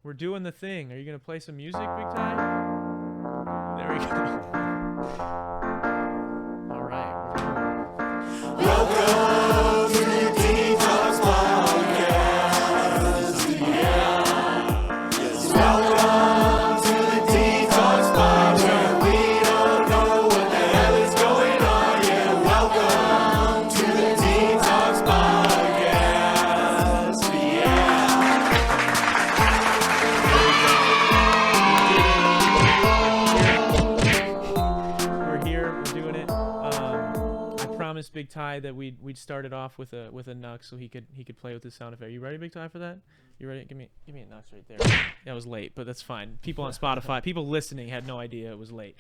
We're doing the thing. Are you gonna play some music, Big Ty? There we go. All right. Welcome to the dtalks podcast. Yeah. Yes, welcome to the dtalks podcast where we don't know what the hell is going on. Yeah, welcome to the dtalks podcast. Yeah. We're here. We're doing it. I promised Big Ty that we'd start it off with a Nux so he could play with the sound effect. You ready, Big Ty, for that? You ready? Give me a Nux right there. That was late, but that's fine. People on Spotify, people listening had no idea it was late.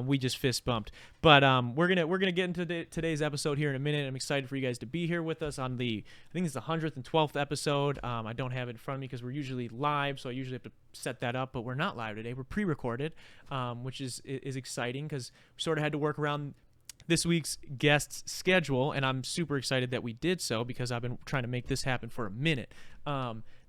We just fist bumped. But we're gonna get into today's episode here in a minute. I'm excited for you guys to be here with us on I think it's the 100th and 12th episode. I don't have it in front of me because we're usually live, so I usually have to set that up. But we're not live today. We're pre-recorded, which is exciting because we sort of had to work around this week's guest's schedule, and I'm super excited that we did so because I've been trying to make this happen for a minute.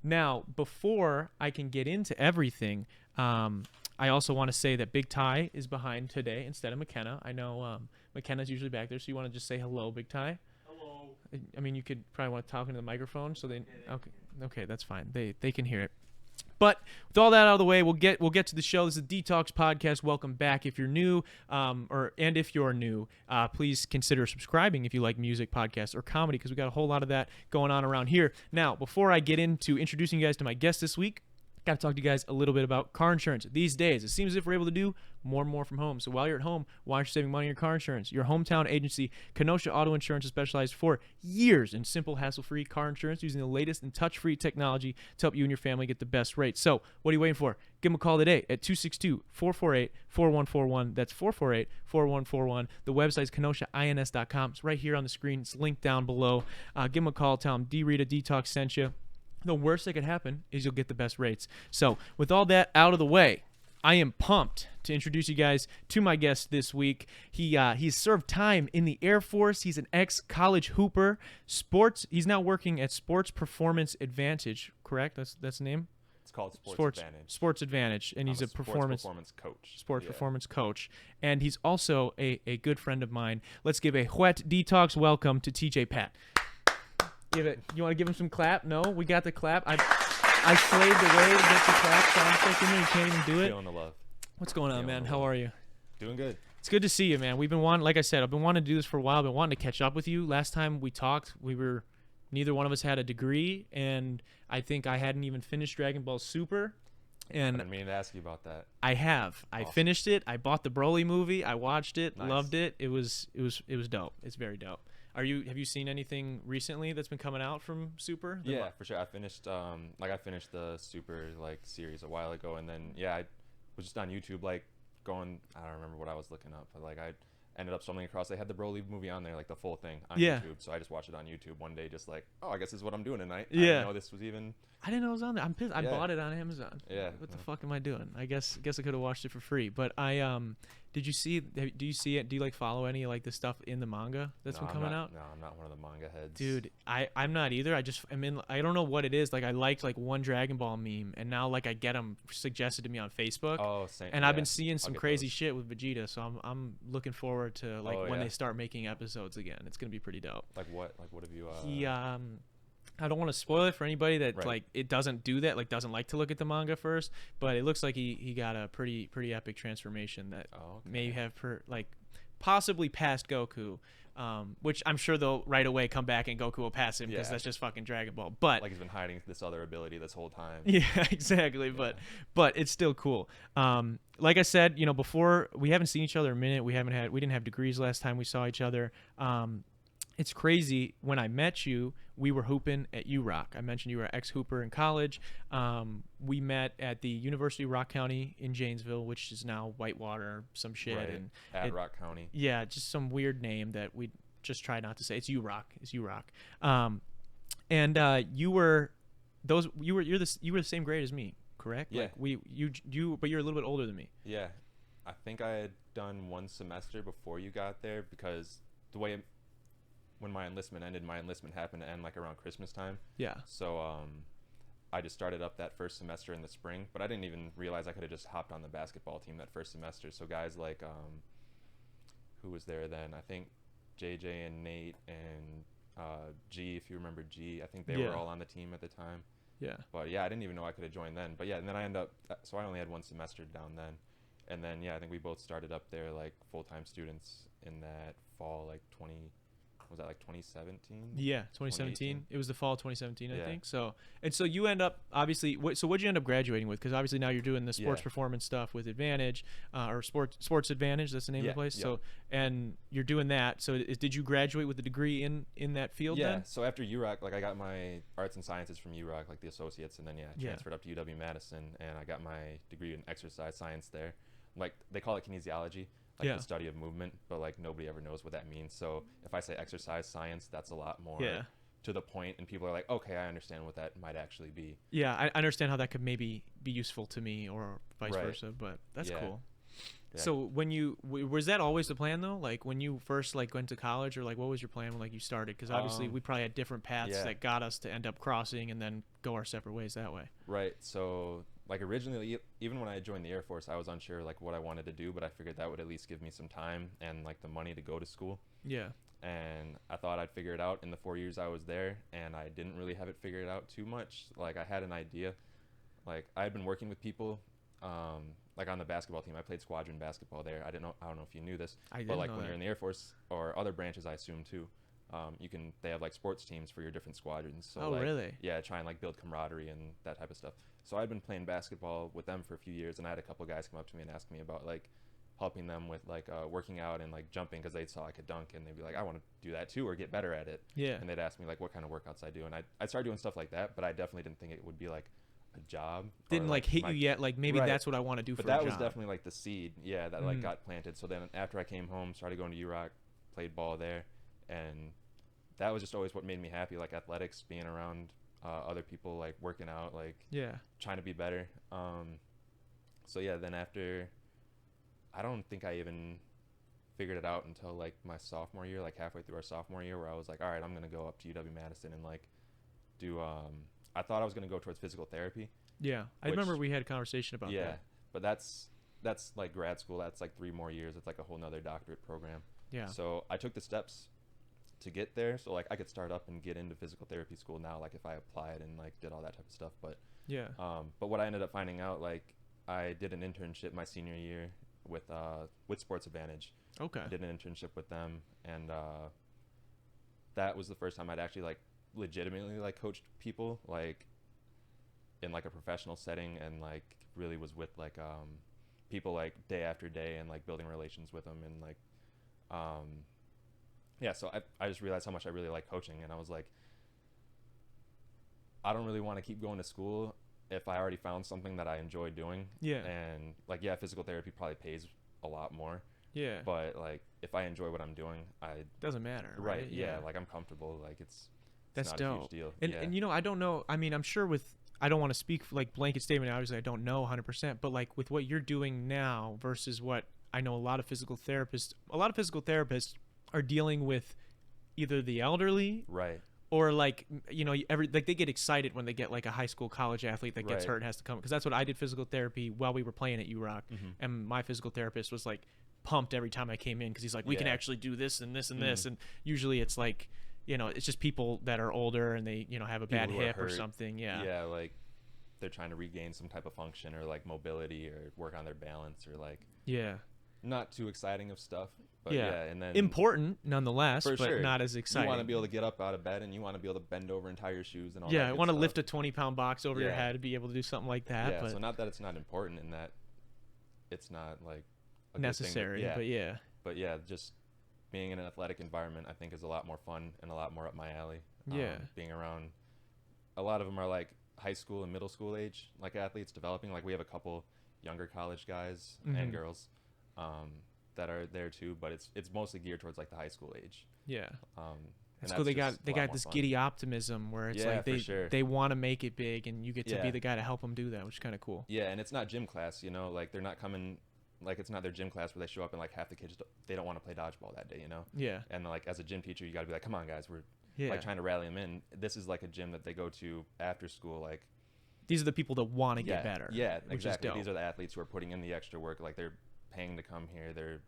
Now, before I can get into everything, I also want to say that Big Ty is behind today instead of McKenna. I know McKenna's usually back there, so you want to just say hello, Big Ty? Hello. I mean, you could probably want to talk into the microphone, so they okay, that's fine. They can hear it. But with all that out of the way, we'll get to the show. This is the dtalks podcast. Welcome back. If you're new, and if you're new, please consider subscribing if you like music, podcasts, or comedy, because we got a whole lot of that going on around here. Now, before I get into introducing you guys to my guest this week, got to talk to you guys a little bit about car insurance. These days, it seems as if we're able to do more and more from home. So while you're at home, why aren't you saving money on your car insurance? Your hometown agency, Kenosha Auto Insurance, has specialized for years in simple, hassle-free car insurance using the latest and touch-free technology to help you and your family get the best rates. So what are you waiting for? Give them a call today at 262-448-4141. That's 448-4141. The website is kenoshains.com. It's right here on the screen. It's linked down below. Give them a call. Tell them Rita dtalks sent you. The worst that could happen is you'll get the best rates. So with all that out of the way, I am pumped to introduce you guys to my guest this week. He's served time in the Air Force. He's an ex-college hooper. He's now working at Sports Performance Advantage, correct? That's the name? It's called Sports Advantage. Sports Advantage, and he's a performance coach. Performance coach. And he's also a good friend of mine. Let's give a wet dtalks welcome to TJ Patt. Give it. You want to give him some clap? No, we got the clap. I slaved away to get the clap sound effect in there. You can't even do it. Feeling the love. What's going on, man? How are you? Doing good. It's good to see you, man. We've been wanting, like I said, I've been wanting to do this for a while. I've been wanting to catch up with you. Last time we talked, neither one of us had a degree, and I think I hadn't even finished Dragon Ball Super. And I didn't mean to ask you about that. I have. I finished it. I bought the Broly movie. I watched it. Nice. Loved it. It was dope. It's very dope. Have you seen anything recently that's been coming out from Super? Yeah, for sure. I finished the Super series a while ago, and then I was just on YouTube I don't remember what I was looking up, but I ended up stumbling across. They had the Broly movie on there, the full thing on YouTube. So I just watched it on YouTube one day, just I guess this is what I'm doing tonight. Yeah. I didn't know this was even. I didn't know it was on there. I'm pissed. I bought it on Amazon. Yeah. What the fuck am I doing? I guess I could have watched it for free. But do you see it? Do you follow any the stuff in the manga that's been coming out? No, I'm not one of the manga heads. Dude, I'm not either. I don't know what it is. I liked one Dragon Ball meme, and now I get them suggested to me on Facebook. Oh, same. And I've been seeing some crazy shit with Vegeta, so I'm looking forward to when they start making episodes again. It's gonna be pretty dope. What have you? I don't want to spoil it for anybody that it doesn't do that, doesn't like to look at the manga first, but it looks like he got a pretty epic transformation that may have possibly passed Goku, which I'm sure they'll right away come back and Goku will pass him because that's just fucking Dragon Ball. But he's been hiding this other ability this whole time. Yeah, exactly. Yeah. But it's still cool. Like I said, before, we haven't seen each other in a minute. We didn't have degrees last time we saw each other. It's crazy. When I met you, we were hooping at URock. I mentioned you were an ex-hooper in college. We met at the University of Rock County in Janesville, which is now Whitewater, some shit. Right. At Rock County. Yeah, just some weird name that we just try not to say. It's URock. And you were the same grade as me, correct? Yeah. But you're a little bit older than me. Yeah, I think I had done one semester before you got there because the way. When my enlistment ended, my enlistment happened to end around Christmas time. Yeah. So I just started up that first semester in the spring, but I didn't even realize I could have just hopped on the basketball team that first semester. So guys like who was there then? I think JJ and Nate and G, if you remember G, I think they were all on the team at the time. Yeah. But yeah, I didn't even know I could have joined then. But yeah, and then I ended up, so I only had one semester down then. And then, yeah, I think we both started up there like full-time students in that fall, like 2017? Yeah, 2017. It was the fall of 2017, I Yeah. think. So, and so you end up obviously. So what'd you end up graduating with? Because obviously now you're doing the sports Yeah. performance stuff with Advantage, or Sports Advantage. That's the name of Yeah, the place. yeah. So, and you're doing that. So, did you graduate with a degree in that field? Yeah, Then? so after UROC, like I got my arts and sciences from UROC, like the associates, and then I Yeah. transferred up to UW-Madison, and I got my degree in exercise science there. Like they call it kinesiology, like Yeah. the study of movement, but like nobody ever knows what that means. So if I say exercise science, that's a lot more Yeah. to the point, and people are like, okay, I understand what that might actually be. Yeah, I understand how that could maybe be useful to me or vice Right. versa, but that's Yeah. cool. Yeah. So when was that always the plan though? Like when you first like went to college, or like what was your plan when like you started? Because obviously we probably had different paths yeah. that got us to end up crossing and then go our separate ways that way. Right. So like originally, even when I joined the Air Force, I was unsure like what I wanted to do, but I figured that would at least give me some time and like the money to go to school. Yeah. And I thought I'd figure it out in the 4 years I was there, and I didn't really have it figured out too much. Like I had an idea. Like I had been working with people, like on the basketball team. I played squadron basketball there. I don't know if you knew this, I didn't but like know when that. you're in the Air Force or other branches, I assume too, they have like sports teams for your different squadrons. So Oh, like, really? Yeah, try and like build camaraderie and that type of stuff. So I'd been playing basketball with them for a few years, and I had a couple guys come up to me and ask me about like helping them with like working out and like jumping, because they saw I could dunk, and they'd be like, I want to do that too or get better at it. Yeah. And they'd ask me like what kind of workouts I do, and I'd start doing stuff like that, but I definitely didn't think it would be like a job. or, Didn't like hit my- you yet? Like maybe Right. that's what I want to do But for a that job. was definitely like the seed, yeah, that like Mhm. got planted. So then after I came home, started going to UROC, played ball there, and that was just always what made me happy, like athletics, being around other people, like working out, like Yeah. trying to be better. So yeah, then after, I don't think I even figured it out until like my sophomore year, like halfway through our sophomore year, where I was like, all right, I'm gonna go up to UW-Madison and like do I thought I was gonna go towards physical therapy. Yeah. I Which- remember we had a conversation about Yeah, that. but that's like grad school. That's like 3 more years. It's like a whole nother doctorate program. Yeah. So I took the steps to get there, so like I could start up and get into physical therapy school now, like if I applied and like did all that type of stuff. But Yeah. but what I ended up finding out, like I did an internship my senior year with Sports Advantage. Okay. I did an internship with them, and that was the first time I'd actually like legitimately like coached people like in like a professional setting, and like really was with like people like day after day, and like building relations with them, and like yeah, so I just realized how much I really like coaching, and I was like, I don't really want to keep going to school if I already found something that I enjoy doing. Yeah. And like, yeah, physical therapy probably pays a lot more, Yeah. but like if I enjoy what I'm doing, Doesn't matter. Right. yeah, like I'm comfortable, like it's That's not dope. a huge deal. And yeah. and you know, I don't know. I mean, I'm sure with I don't want to speak like blanket statement. Obviously, I don't know 100%. But like with what you're doing now versus what I know, a lot of physical therapists are dealing with either the elderly Right. or like like they get excited when they get like a high school college athlete that gets Right. hurt and has to come, because that's what I did physical therapy while we were playing at UROC, Mhm. and my physical therapist was like pumped every time I came in because he's like, we can Yeah. actually do this and this and this, and usually it's like it's just people that are older and they have a bad People who are hip or hurt. something. Yeah, like they're trying to regain some type of function or like mobility or work on their balance, or like Yeah. not too exciting of stuff. But Yeah. yeah, and then Important nonetheless, for but sure, not as you exciting. want to be able to get up out of bed, and you want to be able to bend over and tie your shoes and all Yeah, that I good want to stuff. lift a 20-pound box over your Yeah. head to be able to do something like that. Yeah, but so not that it's not important in that it's not like a good thing, necessary. yeah. But yeah. But yeah, just being in an athletic environment, I think, is a lot more fun and a lot more up my alley. Yeah. Being around, a lot of them are like high school and middle school age, like athletes developing. Like we have a couple younger college guys Mhm. and girls that are there too, but it's mostly geared towards like the high school age. Yeah. And It's cool. They just got a lot more this fun. giddy optimism where it's Yeah, like for sure. they want to make it big, and you get to be Yeah. the guy to help them do that, which is kind of cool. Yeah, and it's not gym class, like they're not coming, like it's not their gym class where they show up and like half the kids they don't want to play dodgeball that day, Yeah. And like as a gym teacher, you got to be like, come on guys, we're Yeah. like trying to rally them in. This is like a gym that they go to after school, like these are the people that want to get better. Yeah, which exactly. Is dope. These are the athletes who are putting in the extra work. Like they're paying to come here. They're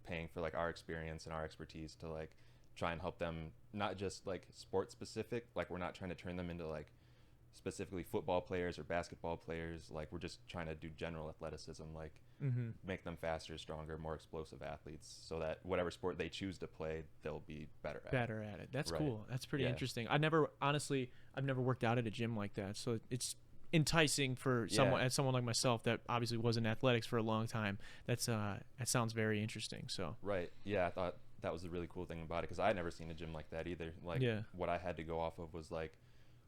paying for like our experience and our expertise to like try and help them, not just like sport specific. Like we're not trying to turn them into like specifically football players or basketball players. Like we're just trying to do general athleticism, like make them faster, stronger, more explosive athletes, so that whatever sport they choose to play, they'll be better at it. That's Right. cool. That's pretty Yeah. interesting. I've never worked out at a gym like that, so it's enticing for someone like myself that obviously was in athletics for a long time. That sounds very interesting. So Right. Yeah, I thought that was a really cool thing about it, because I had never seen a gym like that either. Like what I had to go off of was like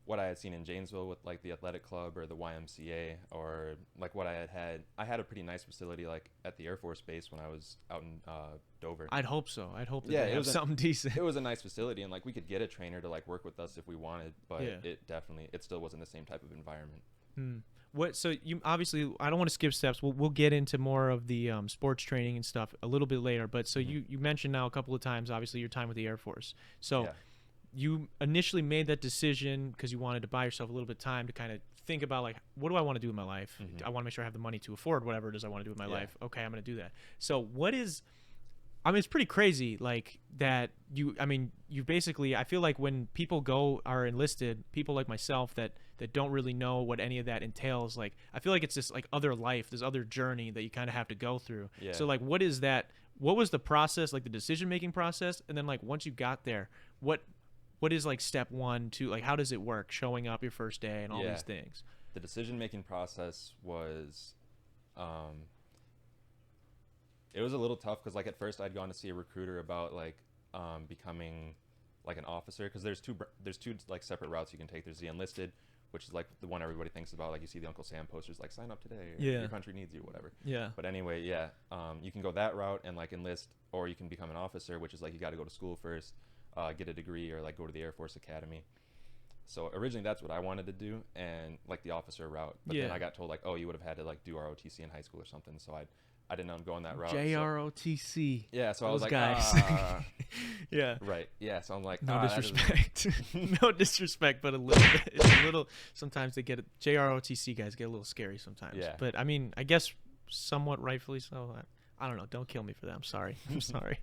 what I had seen in Janesville with like the athletic club or the YMCA, or like what I had a pretty nice facility like at the Air Force Base when I was out in Dover. I'd hope so. I'd hope that they have was something decent. It was a nice facility, and like we could get a trainer to like work with us if we wanted, but it still wasn't the same type of environment. So you obviously, I don't want to skip steps. We'll get into more of the sports training and stuff a little bit later. But so you mentioned now a couple of times, obviously, your time with the Air Force. So you initially made that decision because you wanted to buy yourself a little bit of time to kind of think about like, what do I want to do with my life? I want to make sure I have the money to afford whatever it is I want to do with my life. Okay, I'm going to do that. So it's pretty crazy like that you basically, I feel like when people are enlisted, people like myself that don't really know what any of that entails, like I feel like it's this like other life, this other journey that you kind of have to go through. So like what is that? What was the process, like the decision-making process? And then like once you got there, what is like step 1 to like, how does it work showing up your first day and all these things? The decision-making process was it was a little tough because like at first I'd gone to see a recruiter about like becoming like an officer, because there's two like separate routes you can take. There's the enlisted, which is like the one everybody thinks about, like you see the Uncle Sam posters like sign up today, or your country needs you, whatever. But anyway, you can go that route and like enlist, or you can become an officer, which is like you got to go to school first, get a degree, or like go to the Air Force Academy. So originally that's what I wanted to do, and like the officer route, but then I got told like, oh, you would have had to like do ROTC in high school or something, so I didn't end up going that route. JROTC. So I was like, guys. Right. Yeah. So I'm like, no disrespect. No disrespect, but a little bit. It's a little, sometimes they get JROTC guys get a little scary sometimes. Yeah. But I mean, I guess somewhat rightfully so. I don't know. Don't kill me for that. I'm sorry. I'm sorry.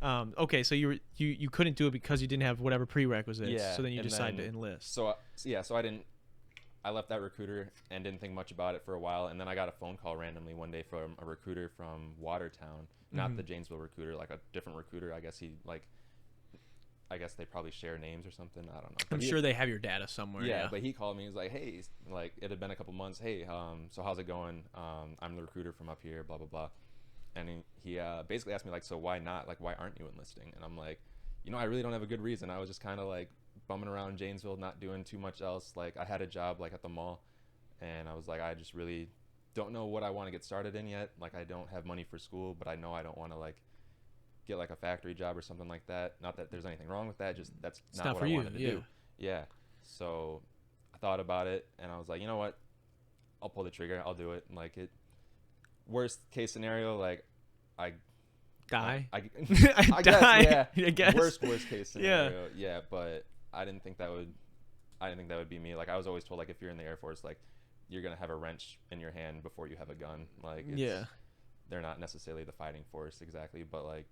Okay. So you couldn't do it because you didn't have whatever prerequisites. Yeah. So then you decided to enlist. So I left that recruiter and didn't think much about it for a while, and then I got a phone call randomly one day from a recruiter from Watertown, not the Janesville recruiter, like a different recruiter. I guess I guess they probably share names or something. I don't know. I'm sure they have your data somewhere. Yeah, but he called me. He was like, hey, like it had been a couple months. Hey, so how's it going? I'm the recruiter from up here, blah, blah, blah. And he basically asked me like, so why not? Like, why aren't you enlisting? And I'm like, I really don't have a good reason. I was just kind of like bumming around Janesville, not doing too much else. Like I had a job like at the mall, and I was like, I just really don't know what I want to get started in yet. Like I don't have money for school, but I know I don't want to like get like a factory job or something like that. Not that there's anything wrong with that, just that's not what I wanted to do. Yeah. So I thought about it, and I was like, you know what? I'll pull the trigger. I'll do it. And like worst case scenario, like I die. I die. Guess, yeah. I guess. Worst case scenario. Yeah, but I didn't think that would be me. Like I was always told like if you're in the Air Force, like you're gonna have a wrench in your hand before you have a gun. Like they're not necessarily the fighting force exactly, but like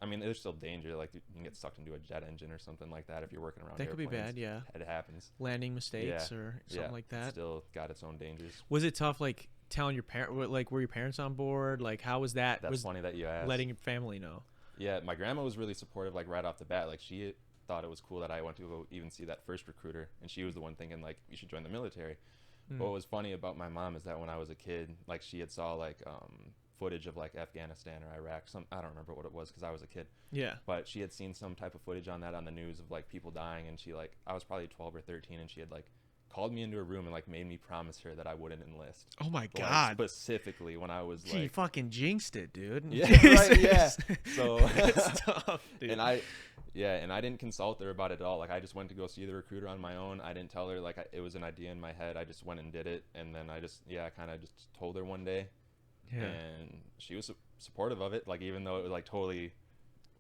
I mean there's still danger. Like you can get sucked into a jet engine or something like that if you're working around. That could be bad. It happens. Landing mistakes or something like that. Still got its own dangers. Was it tough like telling your parent, like were your parents on board? Like how was that? That's funny that you asked. Letting your family know. Yeah, my grandma was really supportive like right off the bat. Like she thought it was cool that I went to go even see that first recruiter, and she was the one thinking like you should join the military. But what was funny about my mom is that when I was a kid, like she had saw like footage of like Afghanistan or Iraq, I don't remember what it was because I was a kid, but she had seen some type of footage on the news of like people dying, and she like I was probably 12 or 13, and she had like called me into a room and like made me promise her that I wouldn't enlist. Oh my God. Specifically when I was like, she fucking jinxed it, dude. Yeah, right, yeah. So that's tough, dude. And I didn't consult her about it at all. Like I just went to go see the recruiter on my own. I didn't tell her like it was an idea in my head. I just went and did it, and then I kind of just told her one day, and she was supportive of it. Like even though it was like totally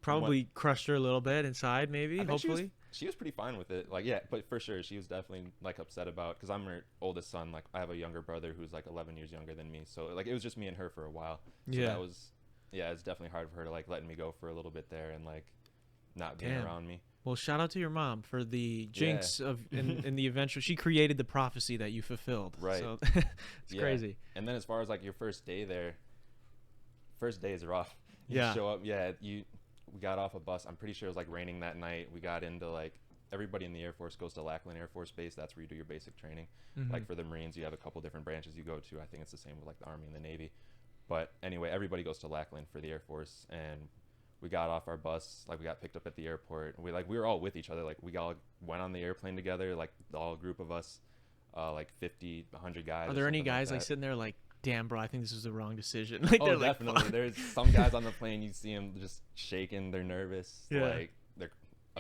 Probably crushed her a little bit inside, maybe. I think Hopefully. she was pretty fine with it. Like, yeah, but for sure, she was definitely like upset about, because I'm her oldest son. Like, I have a younger brother who's like 11 years younger than me. So like, it was just me and her for a while. So Yeah. that was, yeah, it's definitely hard for her to like letting me go for a little bit there and like not being Damn. around me. Well, shout out to your mom for the jinx of in the eventual. She created the prophecy that you fulfilled. Right. So it's Yeah. crazy. And then as far as like your first day there, first day is rough. You Yeah. show up. Yeah. We got off a bus. I'm pretty sure it was like raining that night. We got into like, everybody in the Air Force goes to Lackland Air Force Base. That's where you do your basic training. Mhm. Like for the Marines, you have a couple different branches you go to. I think it's the same with like the Army and the Navy. But anyway, everybody goes to Lackland for the Air Force, and we got off our bus. Like we got picked up at the airport. We were all with each other. Like we all went on the airplane together. Like the whole group of us, like 50, 100 guys. Are there any guys like that. sitting there like, damn, bro, I think this was the wrong decision? Like, Oh, they're like, definitely. "Fuck." There's some guys on the plane. You see them just shaking. They're nervous. Yeah. Like they're.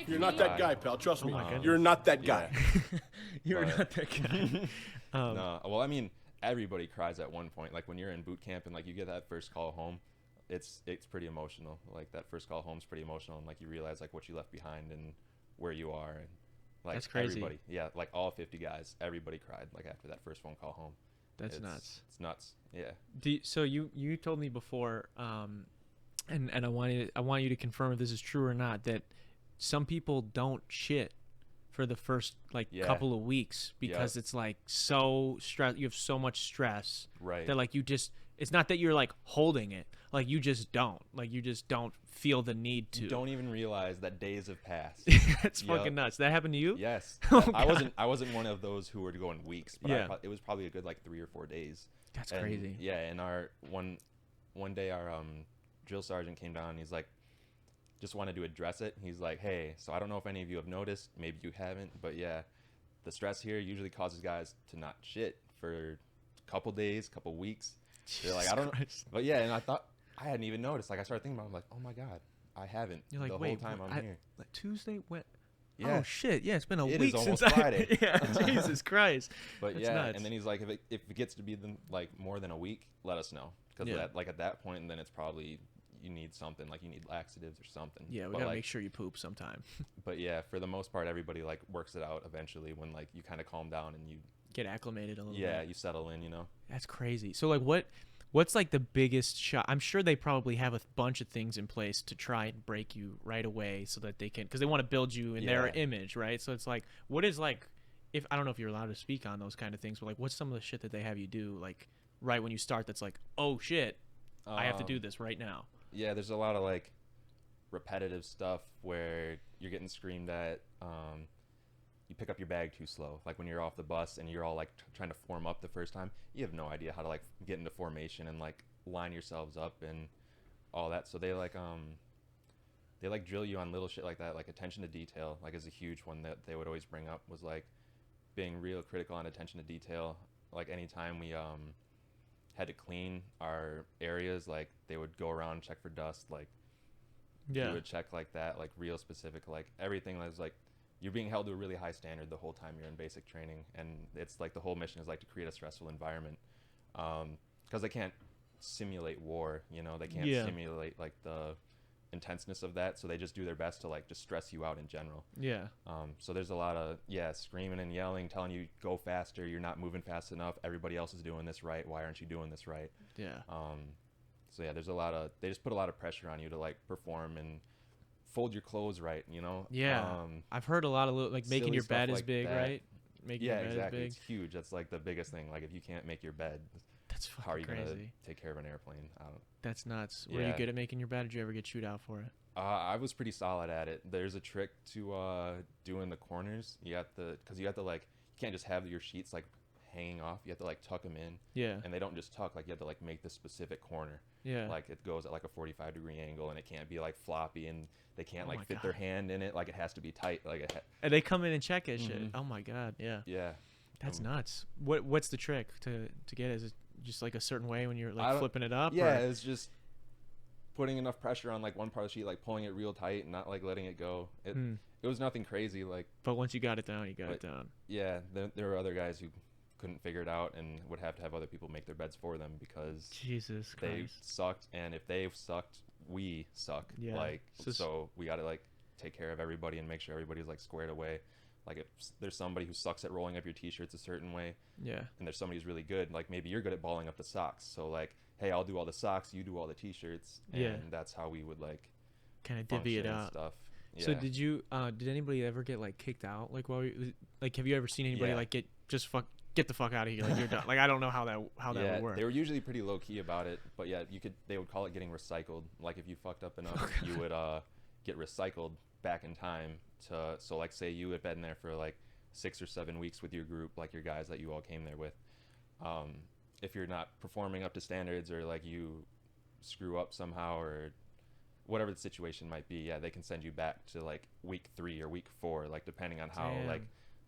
You're not that guy, pal. Trust Oh me. my goodness. You're not that guy. Yeah. You're But- not that guy. No, well, I mean, everybody cries at one point. Like when you're in boot camp and like you get that first call home, it's pretty emotional. Like that first call home's pretty emotional, and like you realize like what you left behind and where you are, and like That's crazy. everybody, yeah, like all 50 guys, everybody cried like after that first phone call home. That's It's- nuts. It's nuts. Yeah. So you told me before, and I want you to confirm if this is true or not, that some people don't shit for the first like Yeah. couple of weeks because it's like so stress. You have so much stress Right. that like you just. It's not that you're like holding it. Like you just don't. Like you just don't feel the need to. You don't even realize that days have passed. That's fucking Yup. nuts. That happened to you? Yes. Oh, I God. wasn't one of those who were going weeks, but Yeah. it was probably a good like 3 or 4 days. That's And, crazy. Yeah, and our one day our drill sergeant came down and he's like, just wanted to address it. He's like, hey, so I don't know if any of you have noticed, maybe you haven't, but yeah, the stress here usually causes guys to not shit for a couple days, couple weeks. They're like, I don't know. Christ. But yeah, and I thought, I hadn't even noticed. Like I started thinking about it, I'm like, oh my God, I haven't. You're like, the wait, whole time what- I'm here. Like Tuesday? When? Yeah. Oh shit! Yeah, it's been a It week is since almost Friday. yeah, Jesus Christ. But That's yeah, nuts. and then he's like, if it gets to be like more than a week, let us know, because Yeah. that like at that point, then it's probably you need something, like you need laxatives or something. Yeah, we But, gotta like, make sure you poop sometime. But yeah, for the most part, everybody like works it out eventually when like you kind of calm down and you Get acclimated a little yeah bit. you settle in, you know. That's crazy. So like, what's like the biggest shot? I'm sure they probably have a bunch of things in place to try and break you right away, so that they can, because they want to build you in their Yeah. image, right? So it's like, what is like, if I don't know if you're allowed to speak on those kind of things, but like, what's some of the shit that they have you do like right when you start? That's like, oh shit, I have to do Um, this right now. Yeah, there's a lot of like repetitive stuff where you're getting screamed at. You pick up your bag too slow. Like when you're off the bus and you're all like trying to form up the first time, you have no idea how to like get into formation and like line yourselves up and all that. So they like drill you on little shit like that. Like attention to detail, like is a huge one that they would always bring up, was like being real critical on attention to detail. Like anytime we had to clean our areas, like they would go around and check for dust, like Yeah. you would check like that, like real specific, like everything was like you're being held to a really high standard the whole time you're in basic training. And it's like the whole mission is like to create a stressful environment, because they can't simulate war, you know, they can't Yeah. simulate like the intenseness of that, so they just do their best to like just stress you out in general. Yeah. So there's a lot of screaming and yelling, telling you go faster, you're not moving fast enough, everybody else is doing this right, why aren't you doing this right? Yeah. So yeah, there's a lot of, they just put a lot of pressure on you to like perform and fold your clothes right, you know. Yeah. I've heard a lot of like making silly your bed stuff is like big, that. right? Making Yeah, your bed exactly. is It's big. huge. That's like the biggest thing. Like if you can't make your bed, That's how are you fucking gonna crazy. take care of an airplane? I don't. That's nuts. Were you Yeah. good at making your bed? Did you ever get chewed out for it? I was pretty solid at it. There's a trick to doing the corners. You have to, because you have to like, you can't just have your sheets like hanging off. You have to like tuck them in, Yeah. and they don't just tuck. Like you have to like make the specific corner. Yeah. Like it goes at like a 45-degree angle, and it can't be like floppy, and they can't Oh like my fit their God. hand in it. Like it has to be tight. Like And they come in and check that shit. Mhm. Oh my god. Yeah. yeah. That's Um, nuts. What's the trick to get it? Is it just like a certain way when you're I like don't- flipping it up? Yeah, or- it's just putting enough pressure on like one part of the sheet, like pulling it real tight and not like letting it go. It Hmm. it was nothing crazy. Like But once you got it down, you got it But- down. yeah, there were other guys who couldn't figure it out and would have to have other people make their beds for them because Jesus they Christ. sucked. And if they sucked, we suck. Yeah. Like, So so we got to like take care of everybody and make sure everybody's like squared away. Like if there's somebody who sucks at rolling up your t-shirts a certain way, Yeah. and there's somebody who's really good, like maybe you're good at balling up the socks. So like, hey, I'll do all the socks, you do all the t-shirts, and Yeah. that's how we would like Kind of divvy it function and up. stuff. Yeah. So did anybody ever get like kicked out? Like like have you ever seen anybody Yeah. like get the fuck out of here? Like you're done. Like I don't know how that would work. They were usually pretty low key about it, but yeah, they would call it getting recycled. Like if you fucked up enough, you would get recycled back in time so like say you had been there for like 6 or 7 weeks with your group, like your guys that you all came there with. If you're not performing up to standards or like you screw up somehow or whatever the situation might be, yeah, they can send you back to like week 3 or week 4, like depending on how Damn. like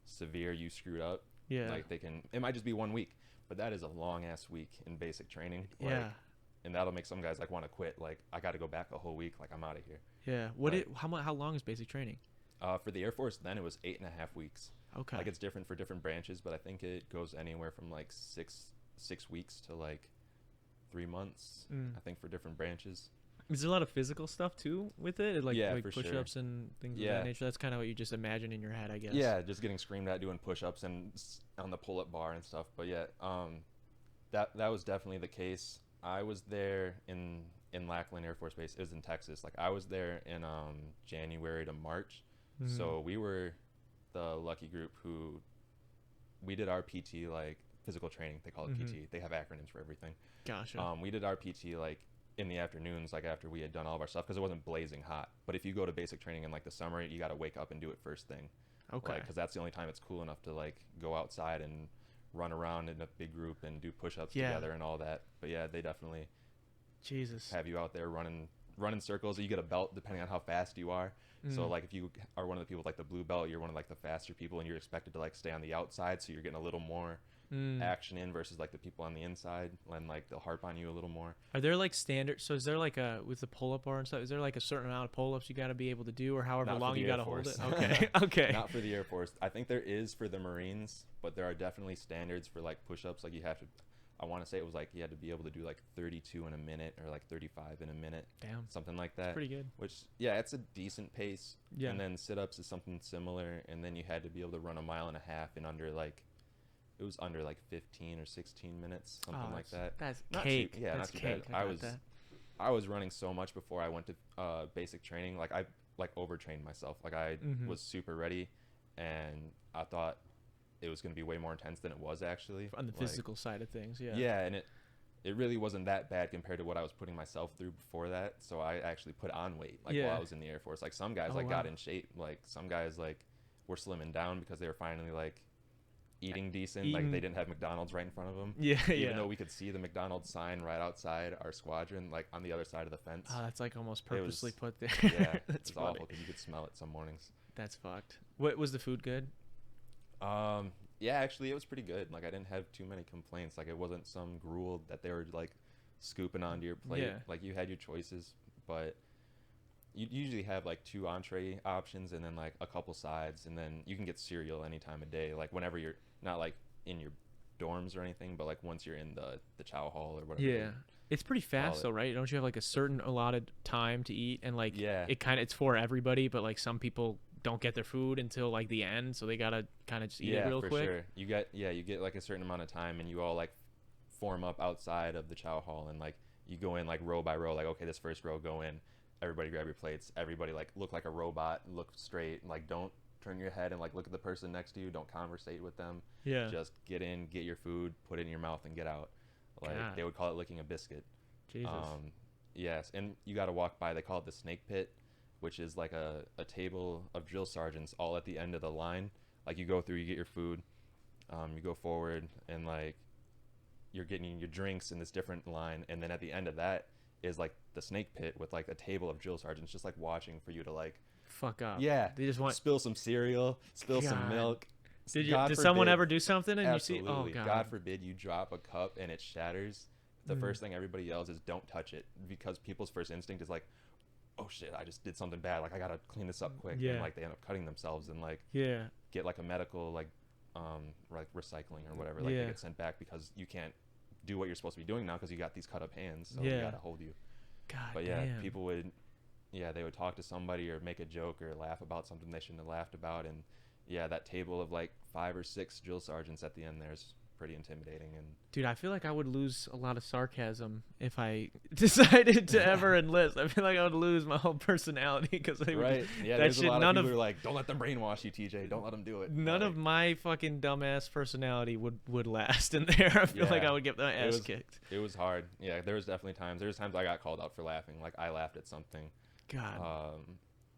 severe you screwed up. Yeah. Like it might just be 1 week, but that is a long ass week in basic training. Like, Yeah. And that'll make some guys like want to quit. Like I got to go back a whole week. Like I'm out of here. Yeah. How long is basic training? For the Air Force, then it was 8.5 weeks. Okay. Like it's different for different branches, but I think it goes anywhere from like six weeks to like 3 months. I think for different branches. Is there a lot of physical stuff too with it? Like Yeah, like for push-ups sure. and things of Yeah. that nature. That's kind of what you just imagine in your head, I guess. Yeah, just getting screamed at doing push-ups and on the pull-up bar and stuff. But yeah, that was definitely the case. I was there in Lackland Air Force Base. It was in Texas. Like I was there in January to March. Mm-hmm. So we were the lucky group who we did our PT, like physical training. They call it PT. They have acronyms for everything. Gotcha. We did our PT like in the afternoons, like after we had done all of our stuff, because it wasn't blazing hot. But if you go to basic training in like the summer, you got to wake up and do it first thing. Okay. Because that's the only time it's cool enough to like go outside and run around in a big group and do push-ups Yeah. together and all that. But yeah, they definitely Jesus. have you out there running circles. You get a belt depending on how fast you are. So like if you are one of the people with like the blue belt, you're one of like the faster people, and you're expected to like stay on the outside, so you're getting a little more action in versus like the people on the inside, and like they'll harp on you a little more. Are there like standards? So is there like with the pull-up bar and stuff? Is there like a certain amount of pull-ups you got to be able to do, or however Not for long the you Air got to hold it? Force. Okay. Okay. Not for the Air Force. I think there is for the Marines, but there are definitely standards for like push-ups. Like you have to, I want to say it was like you had to be able to do like 32 in a minute or like 35 in a minute. Damn. Something like that. Pretty good. Which, yeah, it's a decent pace. Yeah. And then sit-ups is something similar. And then you had to be able to run a mile and a half in under like, it was under like 15 or 16 minutes, something like that. That's Not cake. Too, yeah, That's not too cake. bad. I was running so much before I went to basic training. Like I like overtrained myself. Like I was super ready, and I thought it was going to be way more intense than it was actually. On the Like, physical side of things, yeah. Yeah, and it really wasn't that bad compared to what I was putting myself through before that. So I actually put on weight while I was in the Air Force. Like some guys got in shape. Like some guys like were slimming down because they were finally like eating decent. Like they didn't have McDonald's right in front of them. Yeah, Even though we could see the McDonald's sign right outside our squadron, like on the other side of the fence. Oh, that's like almost purposely put there. Yeah, That's it's funny. awful because you could smell it some mornings. That's fucked. What was the food good? Yeah, actually, it was pretty good. Like I didn't have too many complaints. Like it wasn't some gruel that they were like scooping onto your plate. Yeah. Like you had your choices, but you usually have like 2 entree options and then like a couple sides, and then you can get cereal any time of day. Like whenever you're not like in your dorms or anything, but like once you're in the chow hall or whatever. Yeah. It's pretty fast it. though, right? Don't you have like a certain allotted time to eat, and like Yeah. it's for everybody, but like some people don't get their food until like the end, so they gotta kind of just eat it real for quick. sure. You get like a certain amount of time, and you all like form up outside of the chow hall, and like you go in like row by row. Like okay, this first row, go in. Everybody grab your plates. Everybody like look like a robot. Look straight. Like don't turn your head and like look at the person next to you. Don't conversate with them. Yeah. Just get in, get your food, put it in your mouth, and get out. Like God. they would call it licking a biscuit. Jesus. Yes, and you got to walk by. They call it the snake pit, which is like a table of drill sergeants all at the end of the line. Like you go through, you get your food, you go forward, and like you're getting your drinks in this different line, and then at the end of that is like the snake pit with like a table of drill sergeants just like watching for you to like Fuck up. yeah, They just want. spill some cereal, spill some God. milk. Did God someone forbid- ever do something and Absolutely. you see? Oh God forbid you drop a cup and it shatters. The first thing everybody yells is don't touch it, because people's first instinct is like, oh shit, I just did something bad. Like I gotta clean this up quick. Yeah. And like they end up cutting themselves and like Yeah. get like a medical like recycling or whatever. Like Yeah. they get sent back because you can't do what you're supposed to be doing now because you got these cut up hands. So Yeah. we gotta hold you. God But yeah, damn. people would, yeah, they would talk to somebody or make a joke or laugh about something they shouldn't have laughed about, and yeah, that table of like 5 or 6 drill sergeants at the end there's pretty intimidating. And Dude, I feel like I would lose a lot of sarcasm if I decided to ever enlist. I feel like I would lose my whole personality because they would. right, yeah, that there's shit, a lot none of people of who are like, don't let them brainwash you, TJ, don't let them do it. none Like, of my fucking dumbass personality would last in there. I feel like Yeah, I would get my it ass was- kicked. it was hard. Yeah, there was definitely times. There was times I got called out for laughing. Like I laughed at something, God.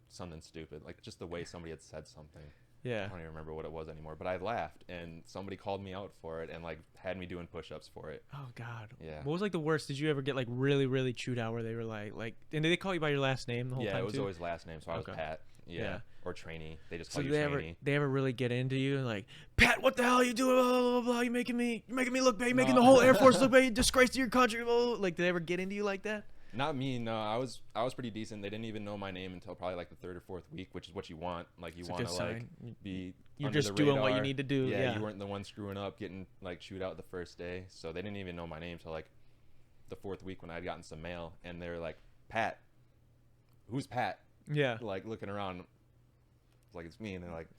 something stupid, like just the way somebody had said something. Yeah. I don't even remember what it was anymore, but I laughed and somebody called me out for it and like had me doing push-ups for it. Oh God. Yeah. What was like the worst? Did you ever get like really really chewed out where they were like, and did they call you by your last name the whole Yeah, time it was too? always last name, so I was Okay. Pat. Yeah. Yeah. Or trainee. They just So call you they trainee. ever really get into you and like, Pat, what the hell are you doing? Blah, blah, blah, blah. You're making me look bad. You're making the whole Air Force look bad. You disgrace to your country. Blah, blah, blah. Like, did they ever get into you like that? Not me, no. I was pretty decent. They didn't even know my name until probably like the 3rd or 4th week, which is what you want. Like you It's a want good to like sign. be You're under just the doing what you radar. need to do. Yeah, Yeah. you weren't the one screwing up, getting like chewed out the first day. So they didn't even know my name till like the 4th week when I'd gotten some mail, and they were like, Pat, who's Pat? Yeah. Like looking around, like it's me, and they're like,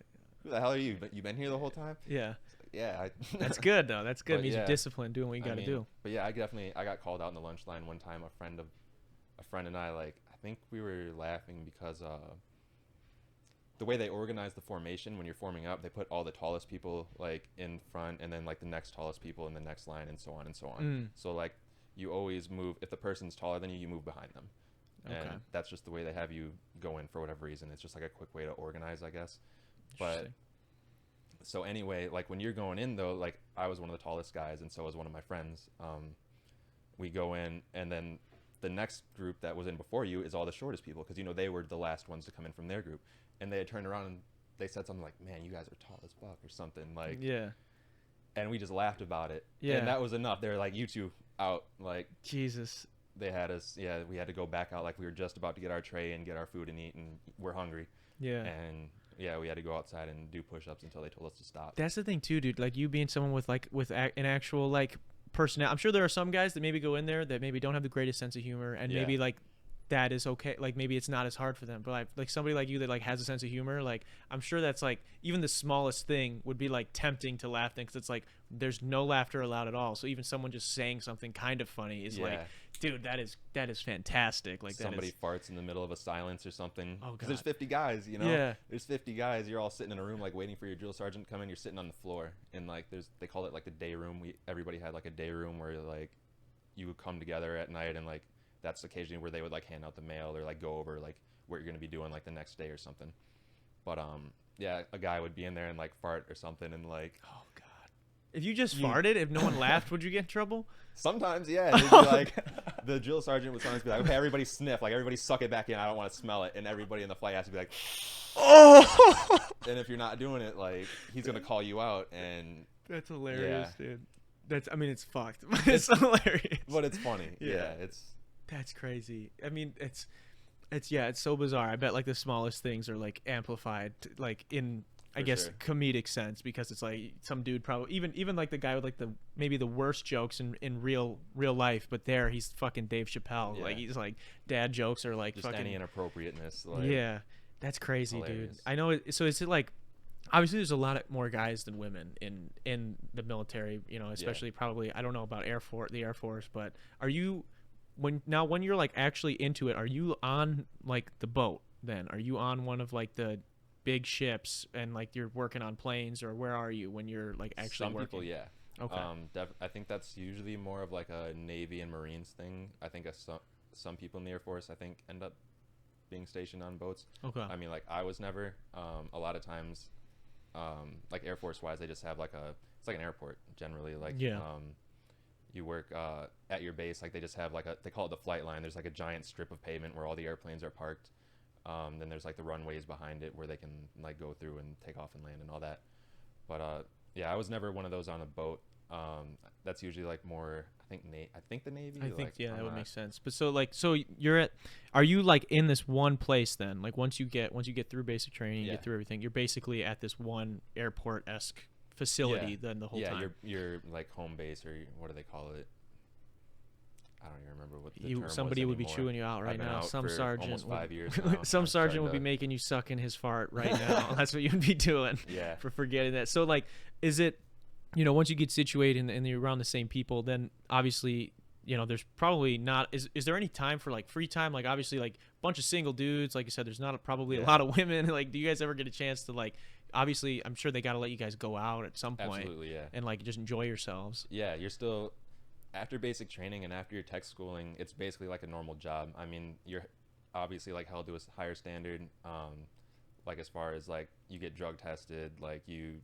who the hell are you? But you been here the whole time? Yeah. Yeah, That's good though. That's good. It But means yeah. you're disciplined, doing what you got to mean, do. But yeah, I got called out in the lunch line one time. A friend and I, like, I think we were laughing because the way they organize the formation when you're forming up, they put all the tallest people like in front, and then like the next tallest people in the next line, and so on and so on. So like you always move, if the person's taller than you move behind them. Okay. And that's just the way they have you go in for whatever reason. It's just like a quick way to organize, I guess. But Interesting. so anyway, like when you're going in though, like I was one of the tallest guys, and so was one of my friends. We go in, and then the next group that was in before you is all the shortest people, because you know they were the last ones to come in from their group, and they had turned around and they said something like, "Man, you guys are tall as fuck," or something like. Yeah. And we just laughed about it. Yeah. And that was enough. They were like, "You two out." Like Jesus. they had us. Yeah, we had to go back out. Like we were just about to get our tray and get our food and eat, and we're hungry. Yeah. And yeah, we had to go outside and do push-ups until they told us to stop. That's the thing too, dude. Like you being someone with an actual like personality. I'm sure there are some guys that maybe go in there that maybe don't have the greatest sense of humor, and Yeah. maybe like that is okay. Like maybe it's not as hard for them. But like somebody like you that like has a sense of humor, like I'm sure that's like even the smallest thing would be like tempting to laugh then, because it's like there's no laughter allowed at all. So even someone just saying something kind of funny is like, Yeah. dude, that is fantastic. Like Somebody that is, farts in the middle of a silence or something. Oh, 'Cause there's God. 50 guys, you know? Yeah. There's 50 guys. You're all sitting in a room, like, waiting for your drill sergeant to come in. You're sitting on the floor. And, like, they call it, like, the day room. Everybody had, like, a day room where, like, you would come together at night, and, like, that's occasionally where they would, like, hand out the mail or, like, go over, like, what you're going to be doing, like, the next day or something. But, yeah, a guy would be in there and, like, fart or something, and, like... oh god. If you just farted, if no one laughed, would you get in trouble? Sometimes, yeah. They'd be like, the drill sergeant would sometimes be like, okay, everybody sniff. Like, everybody suck it back in. I don't want to smell it. And everybody in the flight has to be like, Oh, and if you're not doing it, like, he's going to call you out. And that's hilarious, dude. I mean, it's fucked, but it's hilarious. but it's funny. Yeah. Yeah, it's... That's crazy. I mean, it's so bizarre. I bet like the smallest things are like amplified, like in I For guess sure. comedic sense, because it's like some dude probably even like the guy with like maybe the worst jokes in real life, but there he's fucking Dave Chappelle. Yeah. Like he's like dad jokes are like just fucking any inappropriateness. Like, yeah. That's crazy, hilarious. dude. I know. So is it like? Obviously, there's a lot more guys than women in the military. You know, especially probably I don't know about the Air Force, but are you when you're like actually into it? Are you on like the boat? Then are you on one of like the big ships and like you're working on planes, or where are you when you're like actually Some working? people, yeah. Okay. I think that's usually more of like a Navy and Marines thing. I think some people in the Air Force, I think, end up being stationed on boats. Okay. I mean, like I was never. A lot of times, like Air Force wise, they just have like it's like an airport generally. Like Yeah. you work at your base, like they just have like they call it the flight line. There's like a giant strip of pavement where all the airplanes are parked. Then there's like the runways behind it where they can like go through and take off and land and all that. But yeah, I was never one of those on a boat. That's usually like more, I think the Navy. I think like, yeah, I'm that would not- make sense. But so are you like in this one place then? Like once you get through basic training, you Yeah. get through everything, you're basically at this one airport-esque facility Yeah. then the whole yeah, time. your like home base, or what do they call it? I don't even remember what term was somebody would be anymore. chewing you out I've right been now. out Some for sergeant, almost would- 5 years now. some I'm sergeant starting would be to- making you suck in his fart right now. That's what you'd be doing Yeah. for forgetting that. So like, is it, once you get situated and you're around the same people, then obviously, there's probably not. Is there any time for like free time? Like obviously, like a bunch of single dudes. Like you said, there's not probably a lot of women. Like, do you guys ever get a chance to like? Obviously, I'm sure they got to let you guys go out at some point. Absolutely, yeah. And like just enjoy yourselves. Yeah, you're still after basic training and after your tech schooling, it's basically like a normal job. I mean, you're obviously like held to a higher standard. Like as far as like you get drug tested, like you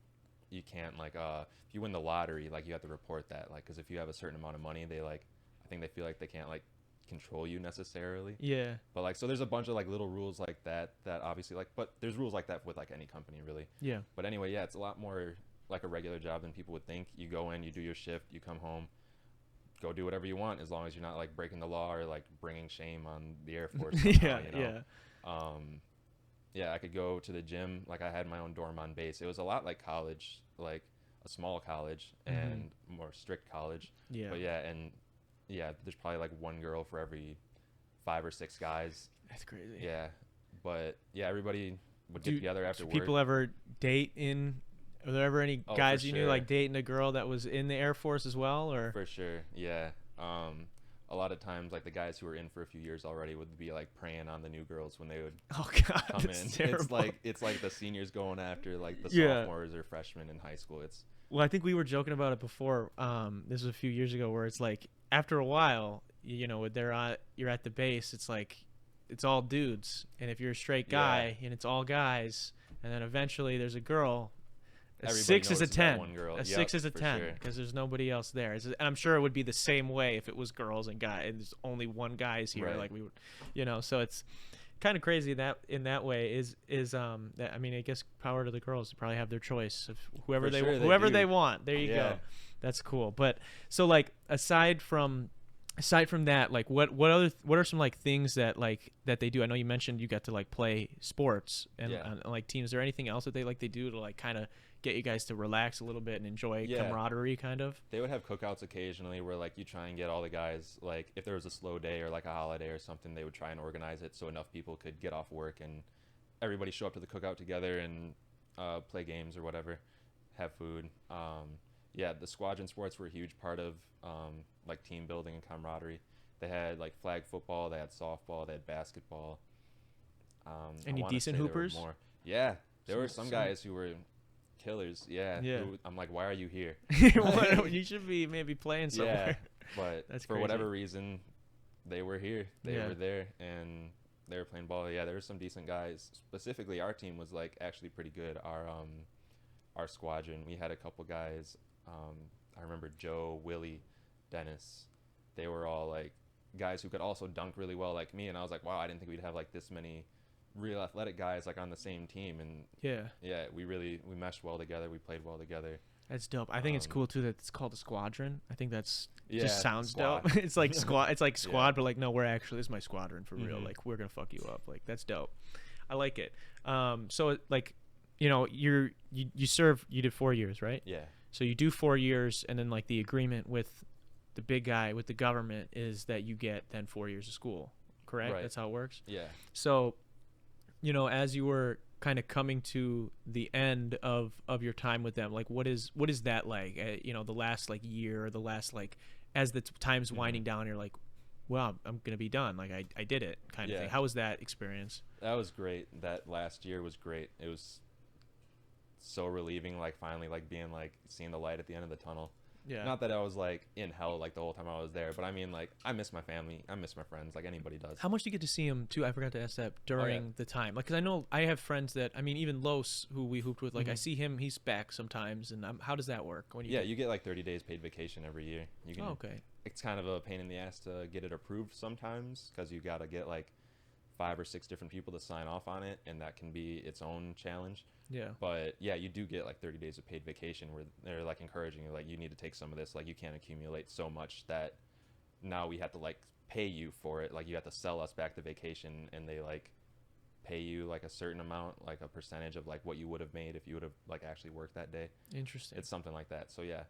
can't like if you win the lottery, like you have to report that, like because if you have a certain amount of money, they like I think they feel like they can't like control you necessarily. Yeah. But like so there's a bunch of like little rules like that obviously like but there's rules like that with like any company really. Yeah. But anyway, yeah, it's a lot more like a regular job than people would think. You go in, you do your shift, you come home, go do whatever you want as long as you're not like breaking the law or like bringing shame on the Air Force somehow, yeah, I could go to the gym. Like I had my own dorm on base. It was a lot like college, like a small college and more strict college. Yeah. But yeah, there's probably like one girl for every 5 or 6 guys. That's crazy. Yeah, but yeah, everybody would get together after do work. people ever date in? Are there ever any Oh, guys for you knew sure. like dating a girl that was in the Air Force as well, or? For sure, yeah. A lot of times, like the guys who were in for a few years already would be like preying on the new girls when they would Oh God, come that's in. terrible. It's like the seniors going after like the Yeah. sophomores or freshmen in high school. It's Well, I think we were joking about it before. This was a few years ago, where it's like after a while, you're at the base. It's like it's all dudes, and if you're a straight guy, and it's all guys, and then eventually there's a girl. A Everybody 6 is a knows that 10. one girl. A Yep, 6 is a for 10 sure. because there's nobody else there. And I'm sure it would be the same way if it was girls and guys. And there's only one guy here, Right. like we would, So it's kind of crazy that in that way is that I mean I guess power to the girls to probably have their choice of whoever For they sure, they whoever do. they want. There you Yeah. go. That's cool. But so like aside from that, like what are some like things that they do? I know you mentioned you got to like play sports and like teams. Is there anything else that they do to like kind of get you guys to relax a little bit and enjoy camaraderie kind of? They would have cookouts occasionally where like you try and get all the guys, like if there was a slow day or like a holiday or something, they would try and organize it so enough people could get off work and everybody show up to the cookout together and play games or whatever, have food. The squadron sports were a huge part of like team building and camaraderie. They had like flag football, they had softball, they had basketball. Any I wanna decent say there were hoopers? more. Yeah, there were some some- guys who were killers. Yeah. I'm like, why are you here? You should be maybe playing somewhere. Yeah, but That's for crazy. whatever reason, they were here. They Yeah. were there, and they were playing ball. Yeah, there were some decent guys. Specifically, our team was like actually pretty good. Our squadron, we had a couple guys. I remember Joe, Willie, Dennis. They were all like guys who could also dunk really well, like me. And I was like, wow, I didn't think we'd have like this many real athletic guys like on the same team. And yeah, we meshed well together. We played well together. That's dope. I think it's cool too that it's called a squadron. I think that's Yeah, just sounds squad. dope. It's like squad. It's like squad, Yeah. but like no, we're actually this is my squadron for real. Mhm. Like we're gonna fuck you up. Like that's dope. I like it. So like, you did 4 years, right? Yeah. So you do 4 years, and then like the agreement with the big guy with the government is that you get then 4 years of school. Correct? Right. That's how it works. Yeah. So, as you were kind of coming to the end of your time with them, like what is that like? The last like year, or the last like as the time's winding down, you're like, well, I'm gonna be done. Like I did it, kind of Yeah. thing. How was that experience? That was great. That last year was great. It was so relieving, like finally like being like seeing the light at the end of the tunnel. Yeah. Not that I was like in hell like the whole time I was there, but I mean like I miss my family, I miss my friends, like anybody does. How much do you get to see him too? I forgot to ask that during the time, like, because I know I have friends that even Los, who we hooped with, like I see him, he's back sometimes, and how does that work when you? You get like 30 days paid vacation every year. You can. Oh, okay. It's kind of a pain in the ass to get it approved sometimes because you got to get like 5 or 6 different people to sign off on it, and that can be its own challenge. Yeah. But yeah, you do get like 30 days of paid vacation where they're like encouraging you, like you need to take some of this, like you can't accumulate so much that now we have to like pay you for it, like you have to sell us back the vacation, and they like pay you like a certain amount, like a percentage of like what you would have made if you would have like actually worked that day. Interesting. It's something like that. So yeah,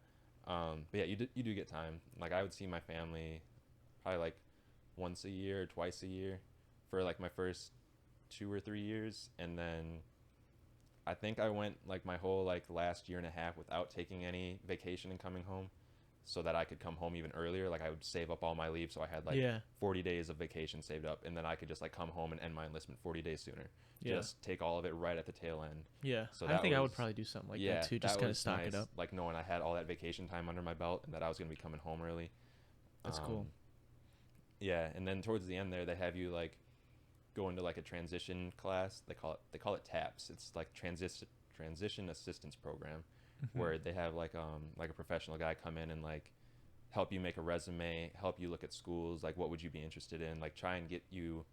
but yeah, you do get time. Like I would see my family probably like once a year or twice a year for like my first 2 or 3 years, and then I think I went like my whole like last year and a half without taking any vacation and coming home, so that I could come home even earlier. Like I would save up all my leave, so I had like 40 days of vacation saved up, and then I could just like come home and end my enlistment 40 days sooner. Just take all of it right at the tail end. So I think I would probably do something like that too, just kind of stock it up. Like knowing I had all that vacation time under my belt and that I was going to be coming home early. That's cool. Yeah, and then towards the end there, they have you like go into like a transition class. They call it TAPS. It's like transition assistance program, where they have like a professional guy come in and like help you make a resume, help you look at schools, like what would you be interested in, like try and get you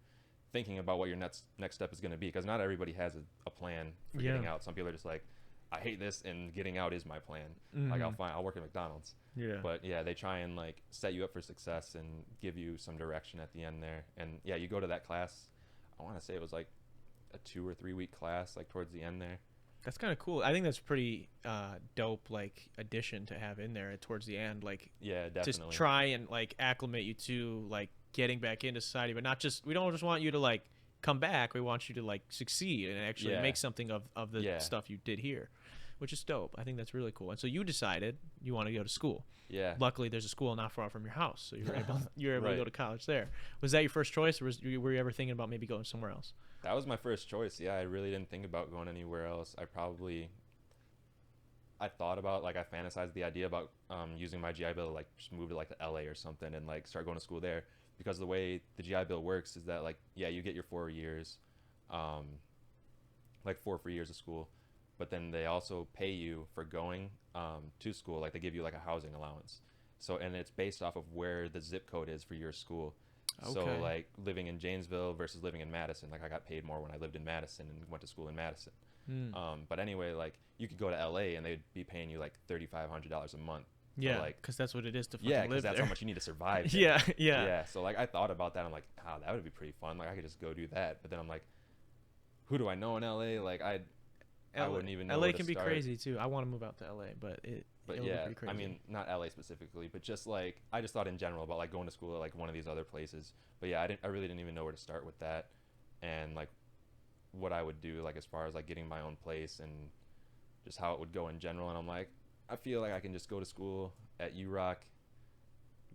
thinking about what your next step is going to be, because not everybody has a plan for getting out. Some people are just like, I hate this, and getting out is my plan. Like I'll work at McDonald's. But yeah, they try and like set you up for success and give you some direction at the end there. And yeah, you go to that class. I want to say it was like a 2 or 3 week class, like towards the end there. That's kind of cool. I think that's pretty dope, like addition to have in there towards the end. Like, yeah, definitely. Just try and like acclimate you to like getting back into society, but not just, we don't just want you to like come back. We want you to like succeed and actually make something of the stuff you did here, which is dope. I think that's really cool. And so you decided you want to go to school. Yeah. Luckily, there's a school not far from your house, so you're able to go to college there. Was that your first choice, or were you ever thinking about maybe going somewhere else? That was my first choice. Yeah, I really didn't think about going anywhere else. I thought about, like, I fantasized the idea about using my GI Bill to like just move to like the LA or something and like start going to school there, because the way the GI Bill works is that like, yeah, you get your 4 years, like 4 free years of school, but then they also pay you for going to school. Like they give you like a housing allowance. So, and it's based off of where the zip code is for your school. Okay. So like living in Janesville versus living in Madison, like I got paid more when I lived in Madison and went to school in Madison. But anyway, like you could go to LA and they'd be paying you like $3,500 a month. Yeah, like, because that's what it is to fucking live there. Yeah, because that's how much you need to survive. Yeah. So like I thought about that. I'm like, oh, that would be pretty fun. Like I could just go do that. But then I'm like, who do I know in LA? Like I wouldn't even know. LA can be crazy too. I want to move out to LA, but it yeah, would be crazy. I mean, not LA specifically, but just like I just thought in general about like going to school at like one of these other places. But yeah, I really didn't even know where to start with that, and like what I would do, like as far as like getting my own place and just how it would go in general. And I'm like, I feel like I can just go to school at URock,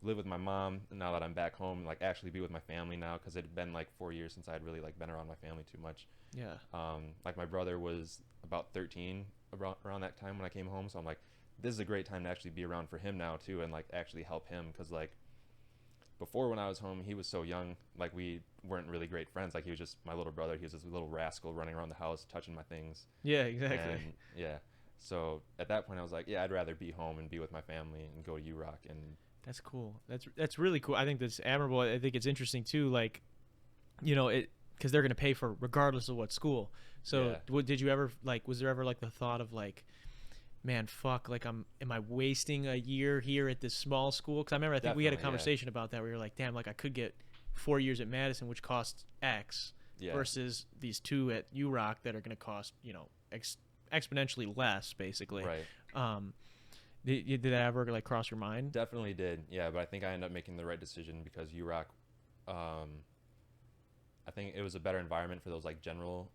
live with my mom now that I'm back home, like actually be with my family now, because it had been like 4 years since I'd really like been around my family too much. Like my brother was about 13 around that time when I came home, so I'm like, this is a great time to actually be around for him now too, and like actually help him, because like before when I was home, he was so young, like we weren't really great friends. Like he was just my little brother. He was this little rascal running around the house touching my things. Yeah, exactly. And, yeah, so at that point I was like, yeah, I'd rather be home and be with my family and go to URock. And that's cool. That's really cool. I think that's admirable. I think it's interesting too, like, you know, it, because they're going to pay for regardless of what school. So did you ever, like, was there ever like the thought of like, man, fuck, like am I wasting a year here at this small school? Because I remember, I think we had a conversation about that where you're like, damn, like I could get 4 years at Madison, which costs X, versus these 2 at URock that are going to cost, you know, exponentially less, basically. Right. Did that ever like cross your mind? Definitely did. Yeah, but I think I ended up making the right decision, because URock, I think it was a better environment for those like general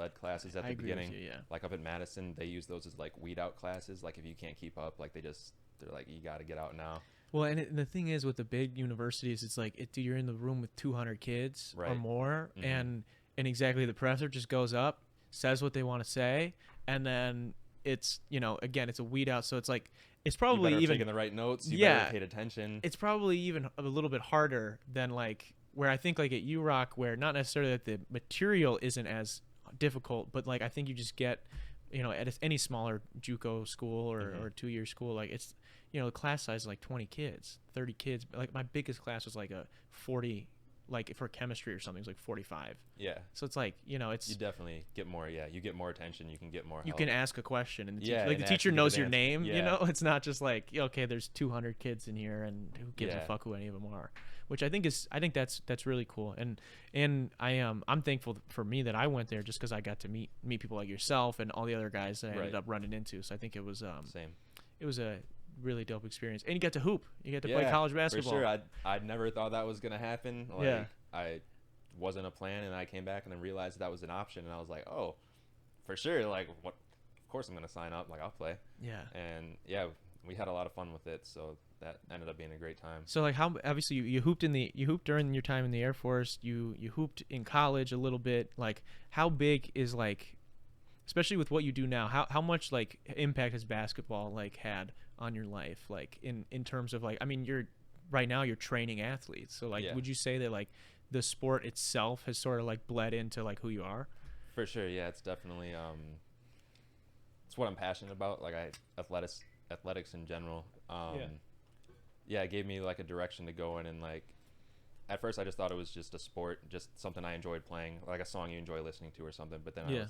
ed classes at the beginning. You, like up at Madison, they use those as like weed out classes. Like if you can't keep up, like they're like, you got to get out now. Well, and the thing is with the big universities, it's like you're in the room with 200 kids or more, and exactly, the professor just goes up, says what they want to say, and then it's, you know, again, it's a weed out, so it's like it's probably you even taking the right notes. You better paid attention. It's probably even a little bit harder than like where I think like at URock, where not necessarily that the material isn't as difficult, but like I think you just get, you know, at any smaller JUCO school or 2-year school, like it's, you know, the class size is like 20 kids, 30 kids. Like my biggest class was like a 40, like for chemistry or something, it's like 45. Yeah. So it's like, you know, it's, you definitely get more. Yeah, you get more attention. You can get more help. You can ask a question, and the teacher, like the teacher knows your name. You know, it's not just like, okay, there's 200 kids in here, and who gives a fuck who any of them are. Which I think that's really cool, and I'm thankful for me that I went there, just because I got to meet people like yourself and all the other guys that I ended up running into. So I think it was same. It was a really dope experience. And you got to hoop. You got to play Yeah, college basketball. For sure. I never thought that was gonna happen. Like, Yeah. I wasn't a plan, and I came back and then realized that was an option, and I was like, oh, for sure. Like, what? Of course I'm gonna sign up. Like, I'll play. Yeah. And yeah, we had a lot of fun with it. So that ended up being a great time. So like how obviously you hooped during your time in the Air Force. You hooped in college a little bit. Like how big is like, especially with what you do now, how much like impact has basketball like had on your life, like in terms of like, I mean, right now you're training athletes, so like Yeah. would you say that like the sport itself has sort of like bled into like who you are? For sure. Yeah, it's definitely it's what I'm passionate about. Like athletics in general. Yeah, it gave me like a direction to go in, and like at first I just thought it was just a sport, just something I enjoyed playing, like a song you enjoy listening to or something. But then I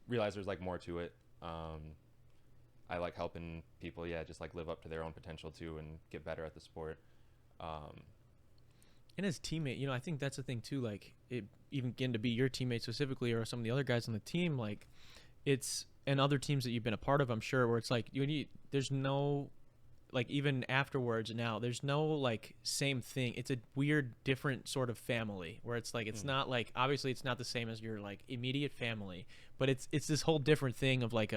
realized there's like more to it. I like helping people, just like live up to their own potential too and get better at the sport. And as teammate, you know, I think that's the thing too, like it even getting to be your teammate specifically, or some of the other guys on the team, like it's, and other teams that you've been a part of, I'm sure, where it's like there's no, like even afterwards now, there's no like same thing. It's a weird, different sort of family where it's like, it's not like, obviously it's not the same as your like immediate family, but it's this whole different thing of like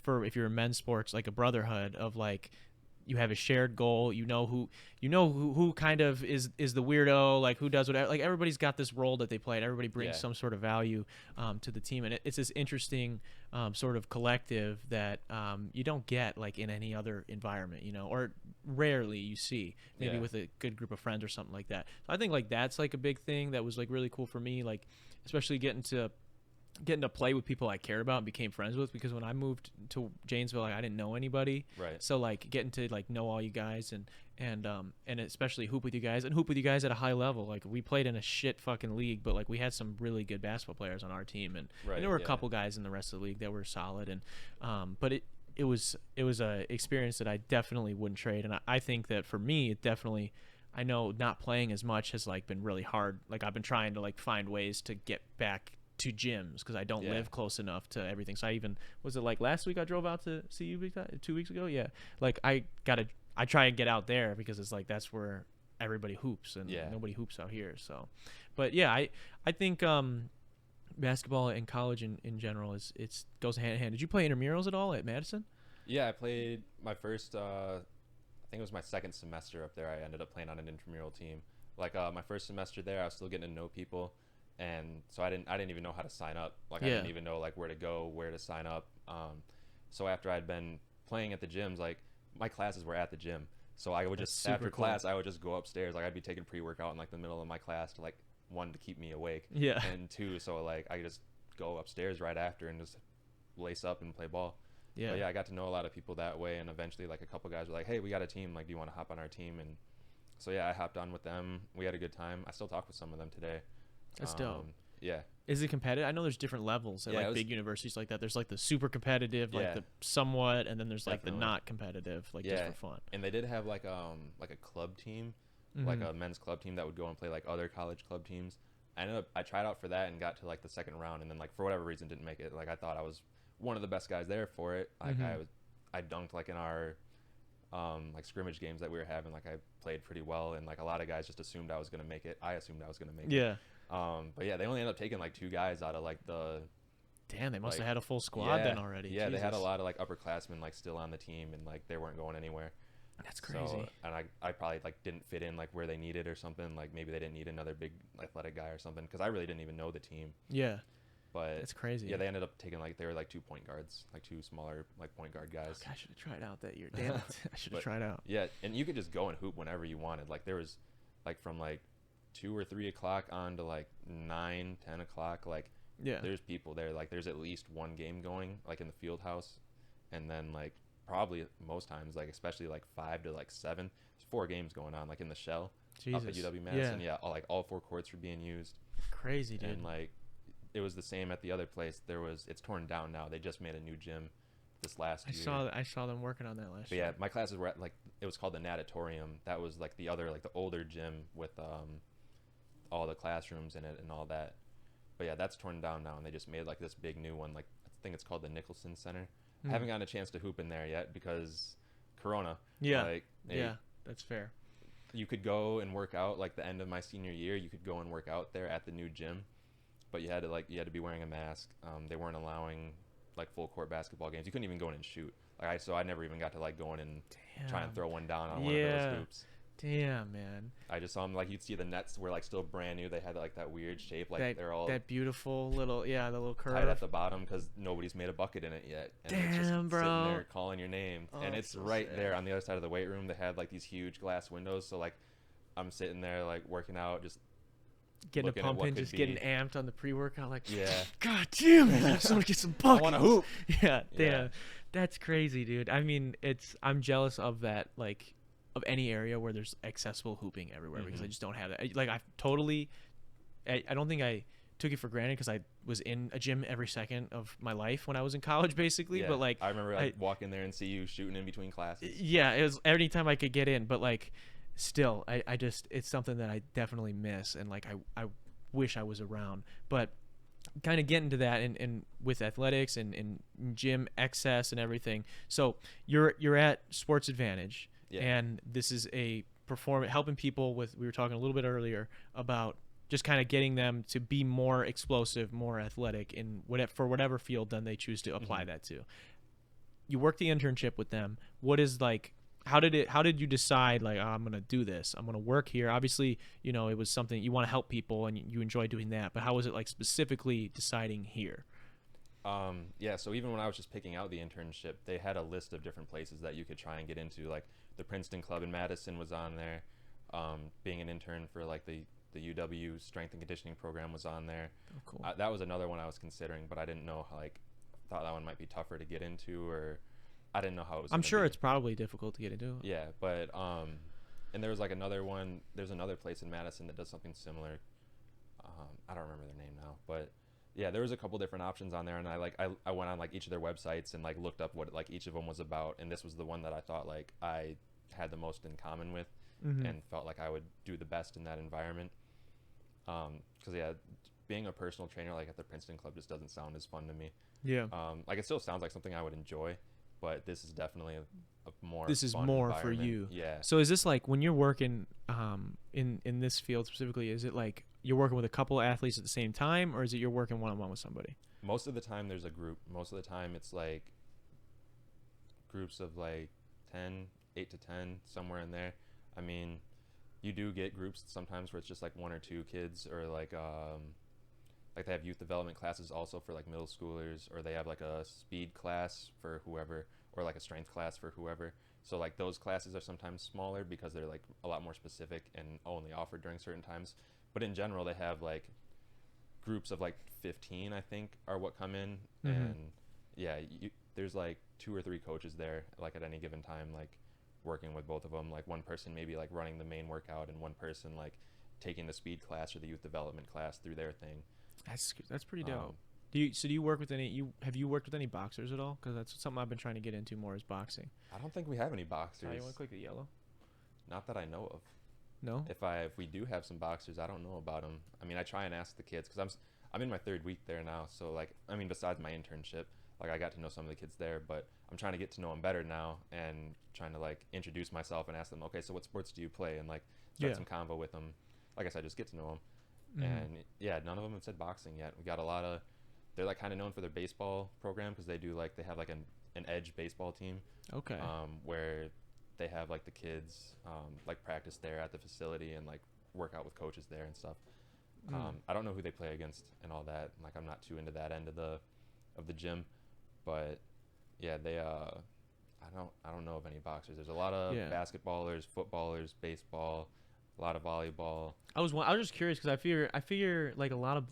for if you're in men's sports, like a brotherhood of like, you have a shared goal, you know who kind of is the weirdo, like who does whatever, like everybody's got this role that they play and everybody brings some sort of value to the team, and it's this interesting sort of collective that you don't get like in any other environment, you know, or rarely you see, maybe with a good group of friends or something like that. So I think like that's like a big thing that was like really cool for me, like especially getting to play with people I cared about and became friends with, because when I moved to Janesville, like I didn't know anybody. Right. So like getting to like know all you guys and especially hoop with you guys at a high level. Like we played in a shit fucking league, but like we had some really good basketball players on our team, and there were a couple guys in the rest of the league that were solid, and but it was a experience that I definitely wouldn't trade. And I think that for me, it definitely, I know not playing as much has like been really hard. Like I've been trying to like find ways to get back to gyms because I don't live close enough to everything. So I even, was it like last week I drove out to see you 2 weeks ago? Yeah. Like I try and get out there because it's like that's where everybody hoops, and nobody hoops out here. So, but yeah, I think basketball in college in general it goes hand in hand. Did you play intramurals at all at Madison? Yeah, I played my first I think it was my second semester up there. I ended up playing on an intramural team. Like my first semester there, I was still getting to know people. And so I didn't even know how to sign up. Like I didn't even know like where to go, where to sign up. So after I'd been playing at the gyms, like my classes were at the gym. So I would just, after class, I would just go upstairs. Like I'd be taking pre-workout in like the middle of my class to like, one, to keep me awake. Yeah. And two, so like I could just go upstairs right after and just lace up and play ball. Yeah. But yeah, I got to know a lot of people that way. And eventually like a couple guys were like, hey, we got a team. Like, do you want to hop on our team? And so yeah, I hopped on with them. We had a good time. I still talk with some of them today. That's dope. Yeah. Is it competitive? I know there's different levels at like big universities like that. There's like the super competitive, like the somewhat, and then there's like the not competitive, like just for fun. And they did have like a club team, like a men's club team that would go and play like other college club teams. I tried out for that and got to like the second round, and then like for whatever reason didn't make it. Like I thought I was one of the best guys there for it. Like I dunked like in our like scrimmage games that we were having. Like I played pretty well, and like a lot of guys just assumed I was gonna make it. I assumed I was gonna make it. Yeah. But yeah, they only ended up taking like 2 guys out of like the. Damn, they must have had a full squad then already. Yeah, Jesus. They had a lot of like upperclassmen like still on the team, and like they weren't going anywhere. That's crazy. So, and I probably like didn't fit in like where they needed or something. Like maybe they didn't need another big athletic guy or something, because I really didn't even know the team. Yeah. But it's crazy. Yeah, they ended up taking like, they were like 2 point guards, like 2 smaller like point guard guys. Okay, I should have tried out that year. Damn it. I should have tried out. Yeah, and you could just go and hoop whenever you wanted. Like there was like from like 2 or 3 o'clock on to like 9, 10 o'clock. Like there's people there. Like there's at least one game going like in the field house, and then like probably most times, like especially like 5 to like 7, there's 4 games going on like in the shell. Jesus. Up at UW Madison. Yeah, all 4 courts were being used. Crazy, dude. And like it was the same at the other place. It's torn down now. They just made a new gym this last year. I saw them working on that last year. Yeah, my classes were at like, it was called the natatorium. That was like the other, like the older gym with all the classrooms in it and all that. But yeah, that's torn down now, and they just made like this big new one. Like I think it's called the Nicholson Center. I haven't gotten a chance to hoop in there yet because Corona. Yeah. Like, Yeah, that's fair. you could go and work out like the end of my senior year. You could go and work out there at the new gym, but you had to be wearing a mask. They weren't allowing like full court basketball games. You couldn't even go in and shoot. So I never even got to like go in and try and throw one down on one of those hoops. Damn, man. I just saw them, like, you'd see the nets were like still brand new. They had like that weird shape, like they're all that beautiful little the little curve tight at the bottom because nobody's made a bucket in it yet. And it's just Damn, bro. sitting there calling your name, and it's so right sad. there on the other side of the weight room. They had like these huge glass windows, so like I'm sitting there like working out, just getting a looking at pump what in, could just getting be. amped on the pre-workout, like Yeah. God damn it, I just want to get some buckets. I want to hoop. Yeah, damn. Yeah. That's crazy, dude. I mean, I'm jealous of that, like, of any area where there's accessible hooping everywhere because I just don't have that. Like, I don't think I took it for granted because I was in a gym every second of my life when I was in college, basically. Yeah. But like, I remember I'd walk in there and see you shooting in between classes. yeah, it was every time I could get in, but like, still, I just, it's something that I definitely miss, and like, I wish I was around. But kind of get into that and with athletics and gym excess and everything. So you're at Sports Advantage, and this is a helping people with, we were talking a little bit earlier about just kind of getting them to be more explosive, more athletic in whatever field then they choose to apply that to. You work the internship with them. What is like, how did you decide, like, oh, I'm going to do this, I'm going to work here? Obviously, you know, it was something you want to help people and you enjoy doing that, but how was it like specifically deciding here? So even when I was just picking out the internship, they had a list of different places that you could try and get into. Like the Princeton Club in Madison was on there. Being an intern for like the UW strength and conditioning program was on there. Oh, cool. That was another one I was considering, but I didn't know how, like, thought that one might be tougher to get into, or I didn't know how it was. I'm gonna sure be. it's probably difficult to get into. Yeah, but and there was like another one. There's another place in Madison that does something similar. I don't remember their name now, but yeah, there was a couple different options on there, and I went on like each of their websites and like looked up what like each of them was about, and this was the one that I thought like I had the most in common with, and felt like I would do the best in that environment. Because being a personal trainer like at the Princeton Club just doesn't sound as fun to me. Yeah. Like it still sounds like something I would enjoy, but this is definitely a more. This is fun more for environment. you. Yeah. So is this like when you're working in this field specifically, is it like you're working with a couple of athletes at the same time, or is it you're working one-on-one with somebody? Most of the time there's a group. Most of the time it's like groups of like 8 to 10, somewhere in there. I mean, you do get groups sometimes where it's just like one or two kids, or like they have youth development classes also for like middle schoolers, or they have like a speed class for whoever, or like a strength class for whoever. So like those classes are sometimes smaller because they're like a lot more specific and only offered during certain times. But in general, they have like groups of like 15, I think, are what come in. And yeah, there's like 2 or 3 coaches there like at any given time, like working with both of them. Like one person maybe like running the main workout, and one person like taking the speed class or the youth development class through their thing. That's pretty dope. Do you work with have you worked with any boxers at all? Because that's something I've been trying to get into more, is boxing. I don't think we have any boxers. You want to click the yellow? Not that I know of. No. If we do have some boxers, I don't know about them. I mean, I try and ask the kids because I'm in my 3rd week there now. So like, I mean, besides my internship, like I got to know some of the kids there, but I'm trying to get to know them better now, and trying to like introduce myself and ask them, okay, so what sports do you play, and like start some convo with them. Like I said, just get to know them. And yeah, none of them have said boxing yet. We got a lot of, they're like kind of known for their baseball program because they have like an edge baseball team. Okay. Where they have like the kids like practice there at the facility and like work out with coaches there and stuff. I don't know who they play against and all that. Like I'm not too into that end of the gym, but yeah, they I don't know of any boxers. There's a lot of basketballers, footballers, baseball, a lot of volleyball. I was just curious because I figure like a lot of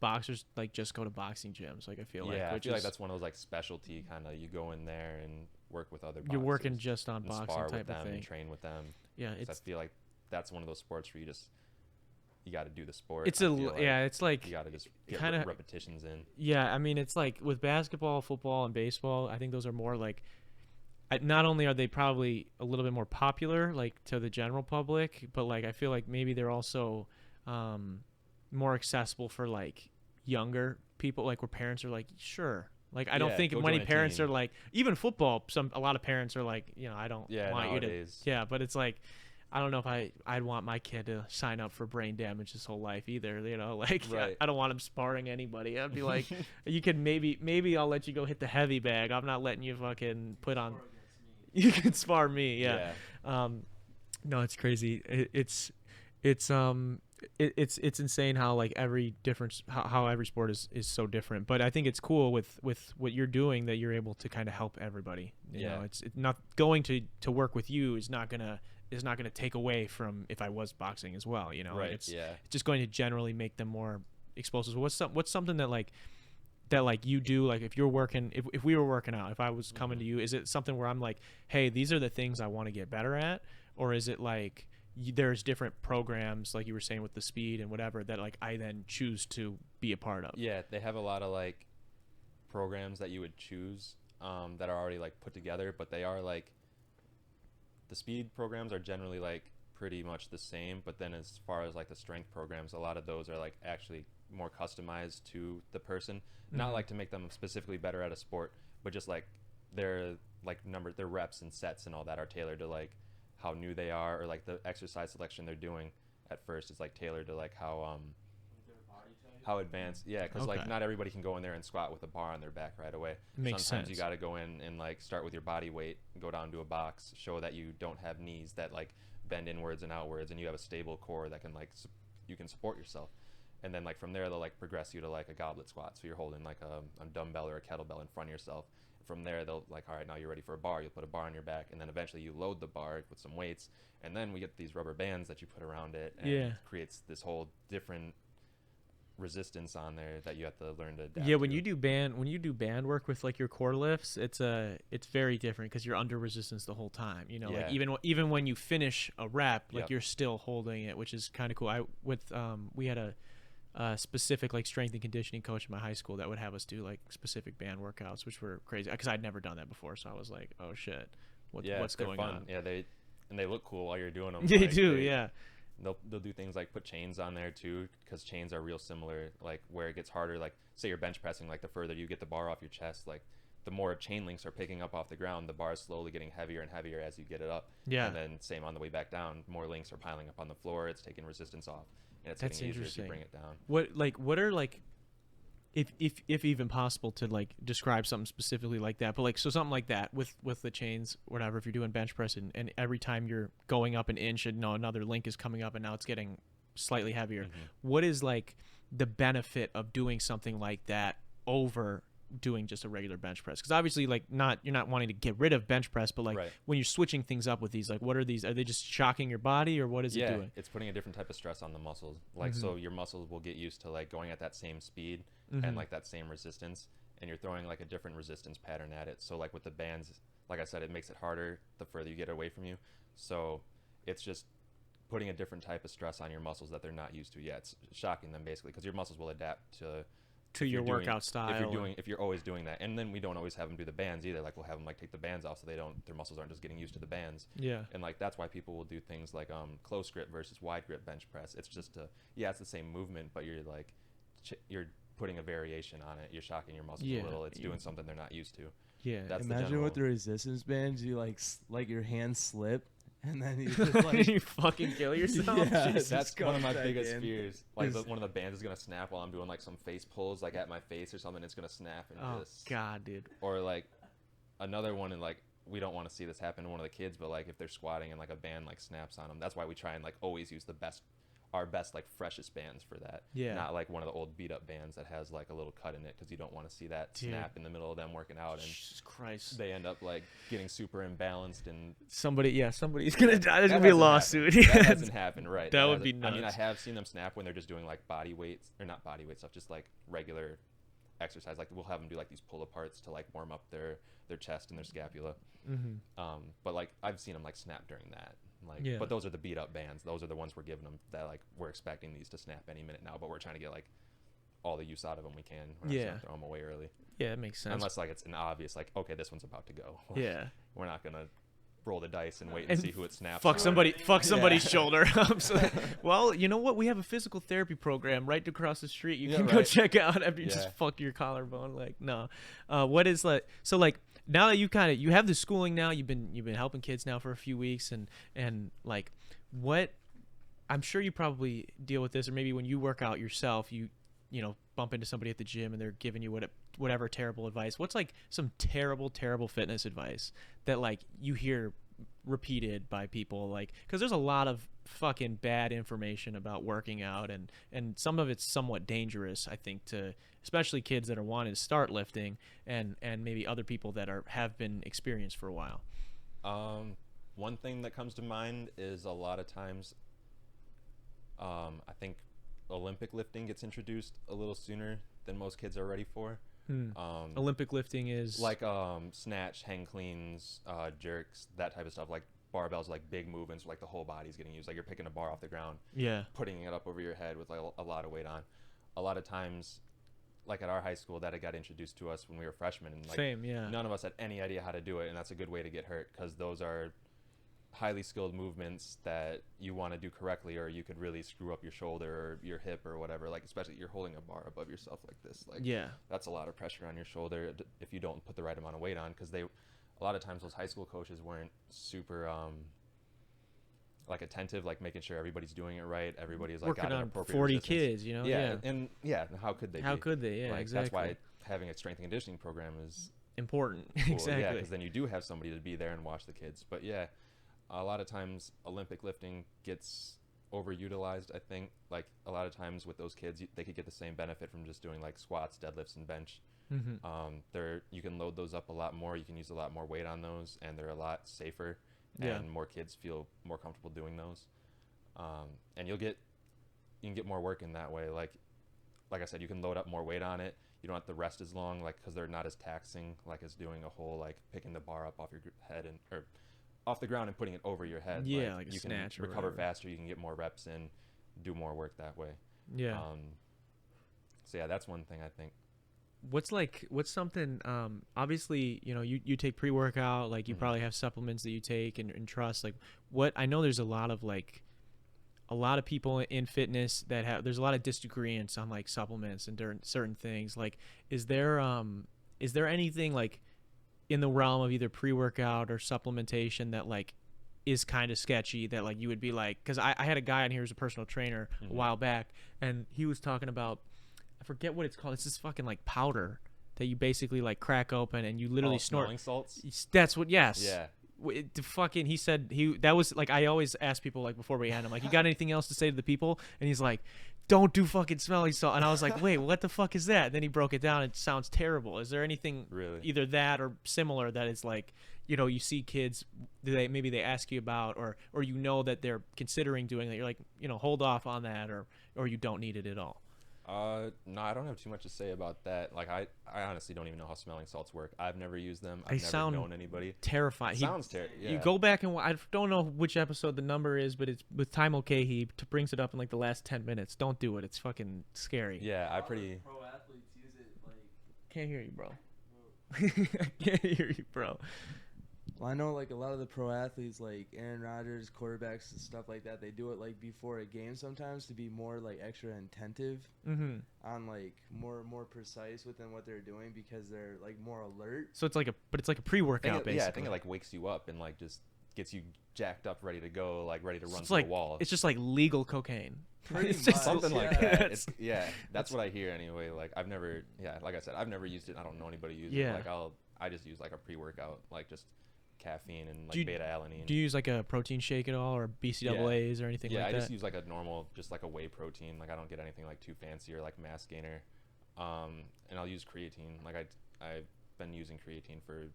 boxers like just go to boxing gyms. Like I feel like I feel like that's one of those like specialty kind of, you go in there and work with other boxers. You're working just on and boxing spar type with them of thing. and train with them. Yeah, I feel like that's one of those sports where you got to do the sport. It's it's like you got to just get kinda, repetitions in. Yeah, I mean, it's like with basketball, football, and baseball, I think those are more like, not only are they probably a little bit more popular like to the general public, but like I feel like maybe they're also more accessible for like younger people, like where parents are like, sure, Like I don't Yeah, think go many join a parents team. are like, even football. A lot of parents are like, I don't Yeah, want you nowadays. to. Yeah, but it's like, I don't know if I'd want my kid to sign up for brain damage his whole life either. Like Right. I don't want him sparring anybody. I'd be like, you can maybe I'll let you go hit the heavy bag. I'm not letting you fucking put on. You can spar me. Yeah. No, it's crazy. It's insane how like every difference how every sport is so different. But I think it's cool with what you're doing that you're able to kind of help everybody. You know, it's not going to work with you is not gonna take away from if I was boxing as well. Right. It's just going to generally make them more explosive. What's something that like you do, like if you're working, if we were working out, if I was coming to you, is it something where I'm like, hey, these are the things I want to get better at? Or is it like there's different programs, like you were saying with the speed and whatever, that like I then choose to be a part of? Yeah, they have a lot of like programs that you would choose that are already like put together, but they are like, the speed programs are generally like pretty much the same, but then as far as like the strength programs, a lot of those are like actually more customized to the person, not like to make them specifically better at a sport, but just like their reps and sets and all that are tailored to like how new they are, or like the exercise selection they're doing at first is like tailored to like how advanced. Yeah, because like not everybody can go in there and squat with a bar on their back right away. Makes Sometimes sense. you got to go in and like start with your body weight, go down to a box, show that you don't have knees that like bend inwards and outwards, and you have a stable core that can like you can support yourself. And then like from there they'll like progress you to like a goblet squat, so you're holding like a dumbbell or a kettlebell in front of yourself. From there they'll like, all right, now you're ready for a bar. You'll put a bar on your back, and then eventually you load the bar with some weights, and then we get these rubber bands that you put around it, and it creates this whole different resistance on there that you have to learn to adapt Yeah, when to. you do band work with like your core lifts, it's very different because you're under resistance the whole time. Like even when you finish a rep, like you're still holding it, which is kind of cool. We had a specific like strength and conditioning coach in my high school that would have us do like specific band workouts, which were crazy because I'd never done that before. So I was like, oh shit, what's going fun. on? Yeah, they look cool while you're doing them. They like, do, yeah. They'll do things like put chains on there too, because chains are real similar. Like where it gets harder, like say you're bench pressing, like the further you get the bar off your chest, like the more chain links are picking up off the ground, the bar is slowly getting heavier and heavier as you get it up. Yeah. And then same on the way back down, more links are piling up on the floor. It's taking resistance off, and it's getting easier as you bring it down. What are like, if even possible to like describe something specifically like that, but like, so something like that with the chains, whatever, if you're doing bench press and every time you're going up an inch and another link is coming up and now it's getting slightly heavier. What is like the benefit of doing something like that over doing just a regular bench press? Because obviously like you're not wanting to get rid of bench press, but like when you're switching things up with these, like what are these? Are they just shocking your body, or what is it doing? It's putting a different type of stress on the muscles. Like so your muscles will get used to like going at that same speed and like that same resistance, and you're throwing like a different resistance pattern at it. So like with the bands, like I said, it makes it harder the further you get away from you. So it's just putting a different type of stress on your muscles that they're not used to. Yeah, it's shocking them basically, because your muscles will adapt to your workout style. If you're always doing that. And then we don't always have them do the bands either. Like we'll have them like take the bands off so their muscles aren't just getting used to the bands. Yeah. And like that's why people will do things like close grip versus wide grip bench press. It's just it's the same movement, but you're like you're putting a variation on it. You're shocking your muscles a little. It's doing something they're not used to. Yeah. That's Imagine with the resistance bands, you like your hands slip. And then you just like you fucking kill yourself. Yeah, that's one of my biggest in. fears. Like one of the bands is gonna snap while I'm doing like some face pulls, like at my face or something. It's gonna snap and just. God, dude. Or like another one, and like we don't want to see this happen to one of the kids, but like if they're squatting and like a band like snaps on them, that's why we try and like always use our best like freshest bands for that. Yeah. Not like one of the old beat up bands that has like a little cut in it, because you don't want to see that snap in the middle of them working out, and Jesus Christ, they end up like getting super imbalanced and somebody's gonna die. There's gonna be a lawsuit. That hasn't happened, right? That would be nuts. I mean, I have seen them snap when they're just doing like body weights, or not body weight stuff, just like regular exercise. Like we'll have them do like these pull aparts to like warm up their chest and their scapula. But like I've seen them like snap during that. Like, but those are the beat up bands. Those are the ones we're giving them that like we're expecting these to snap any minute now, but we're trying to get like all the use out of them we can. We're not just gonna throw them away early. Yeah, it makes sense. Unless like it's an obvious like, okay, this one's about to go. We're not gonna roll the dice and wait and see who it snaps. Fuck to. somebody's shoulder. Well, you know what? We have a physical therapy program right across the street. You can go right. check out after you Yeah. just fuck your collarbone. Like, no. What is like? So like now that you have the schooling now, you've been helping kids now for a few weeks, and like, what? I'm sure you probably deal with this, or maybe when you work out yourself, you know, bump into somebody at the gym and they're giving you whatever terrible advice. What's like some terrible fitness advice that like you hear repeated by people, like, because there's a lot of fucking bad information about working out, and some of it's somewhat dangerous, I think, to especially kids that are wanting to start lifting, and maybe other people that have been experienced for a while. One thing that comes to mind is a lot of times I think Olympic lifting gets introduced a little sooner than most kids are ready for. Olympic lifting is like snatch, hang cleans, jerks, that type of stuff. Like barbells, like big movements, like the whole body's getting used. Like you're picking a bar off the ground, putting it up over your head with like a lot of weight on. A lot of times, like at our high school, that it got introduced to us when we were freshmen, and like none of us had any idea how to do it, and that's a good way to get hurt, because those are highly skilled movements that you want to do correctly, or you could really screw up your shoulder or your hip or whatever. Like especially you're holding a bar above yourself like this, like that's a lot of pressure on your shoulder if you don't put the right amount of weight on, because a lot of times those high school coaches weren't super like attentive, like making sure everybody's doing it right, everybody's like working got an on appropriate 40 resistance. kids, you know. And how could they like, exactly. That's why having a strength and conditioning program is important. cool. Exactly. Yeah, because then you do have somebody to be there and watch the kids. But yeah, a lot of times Olympic lifting gets overutilized, I think. Like a lot of times with those kids, they could get the same benefit from just doing like squats, deadlifts, and bench. You can load those up a lot more, you can use a lot more weight on those, and they're a lot safer, and more kids feel more comfortable doing those. And you can get more work in that way. Like I said, you can load up more weight on it. You don't have to rest as long, like, because they're not as taxing, like as doing a whole, like picking the bar up off your head or off the ground and putting it over your head. Like a you snatch can or recover whatever. faster, you can get more reps in, do more work that way. So yeah, that's one thing I think. What's something, obviously, you know, you take pre-workout, like you probably have supplements that you take and trust, like what I know, there's a lot of people in fitness that there's a lot of disagreements on like supplements and certain things. Like, is there anything like in the realm of either pre-workout or supplementation that like is kind of sketchy, that like you would be like, because I had a guy in here who's a personal trainer a while back, and he was talking about, I forget what it's called. It's this fucking like powder that you basically like crack open and you literally snort. Smelling salts? That's what. Yes. Yeah. He said that was like, I always ask people like before we had him, like, you got anything else to say to the people? And he's like, don't do fucking smelling salt. And I was like, wait, what the fuck is that? And then he broke it down. It sounds terrible. Is there anything really either that or similar that is like, you know, you see kids, maybe they ask you about, or you know that they're considering doing that, you're like, you know, hold off on that, or you don't need it at all? No, I don't have too much to say about that. Like, I honestly don't even know how smelling salts work. I've never used them. I've never known anybody. Terrifying. Sounds terrible. Yeah. You go back and I don't know which episode the number is, but it's with Time Okay. He brings it up in like the last 10 minutes. Don't do it. It's fucking scary. Yeah, Pro athletes use it like. Can't hear you, bro. I can't hear you, bro. Well, I know like a lot of the pro athletes, like Aaron Rodgers, quarterbacks and stuff like that, they do it like before a game sometimes to be more like extra attentive on like more precise within what they're doing, because they're like more alert. So it's like a pre-workout basically. Yeah, I think it like wakes you up and like just gets you jacked up, ready to go, like ready to run it's through like, the wall. It's just like legal cocaine. Pretty It's just something like yeah. that. That's what I hear anyway. Like I've never, like I said, I've never used it. I don't know anybody use it. Like I just use like a pre-workout, like just caffeine and like beta alanine. Do you use like a protein shake at all, or BCAAs or anything like that? Yeah, I just use like a normal, just like a whey protein. Like I don't get anything like too fancy or like mass gainer. And I'll use creatine. Like I've been using creatine for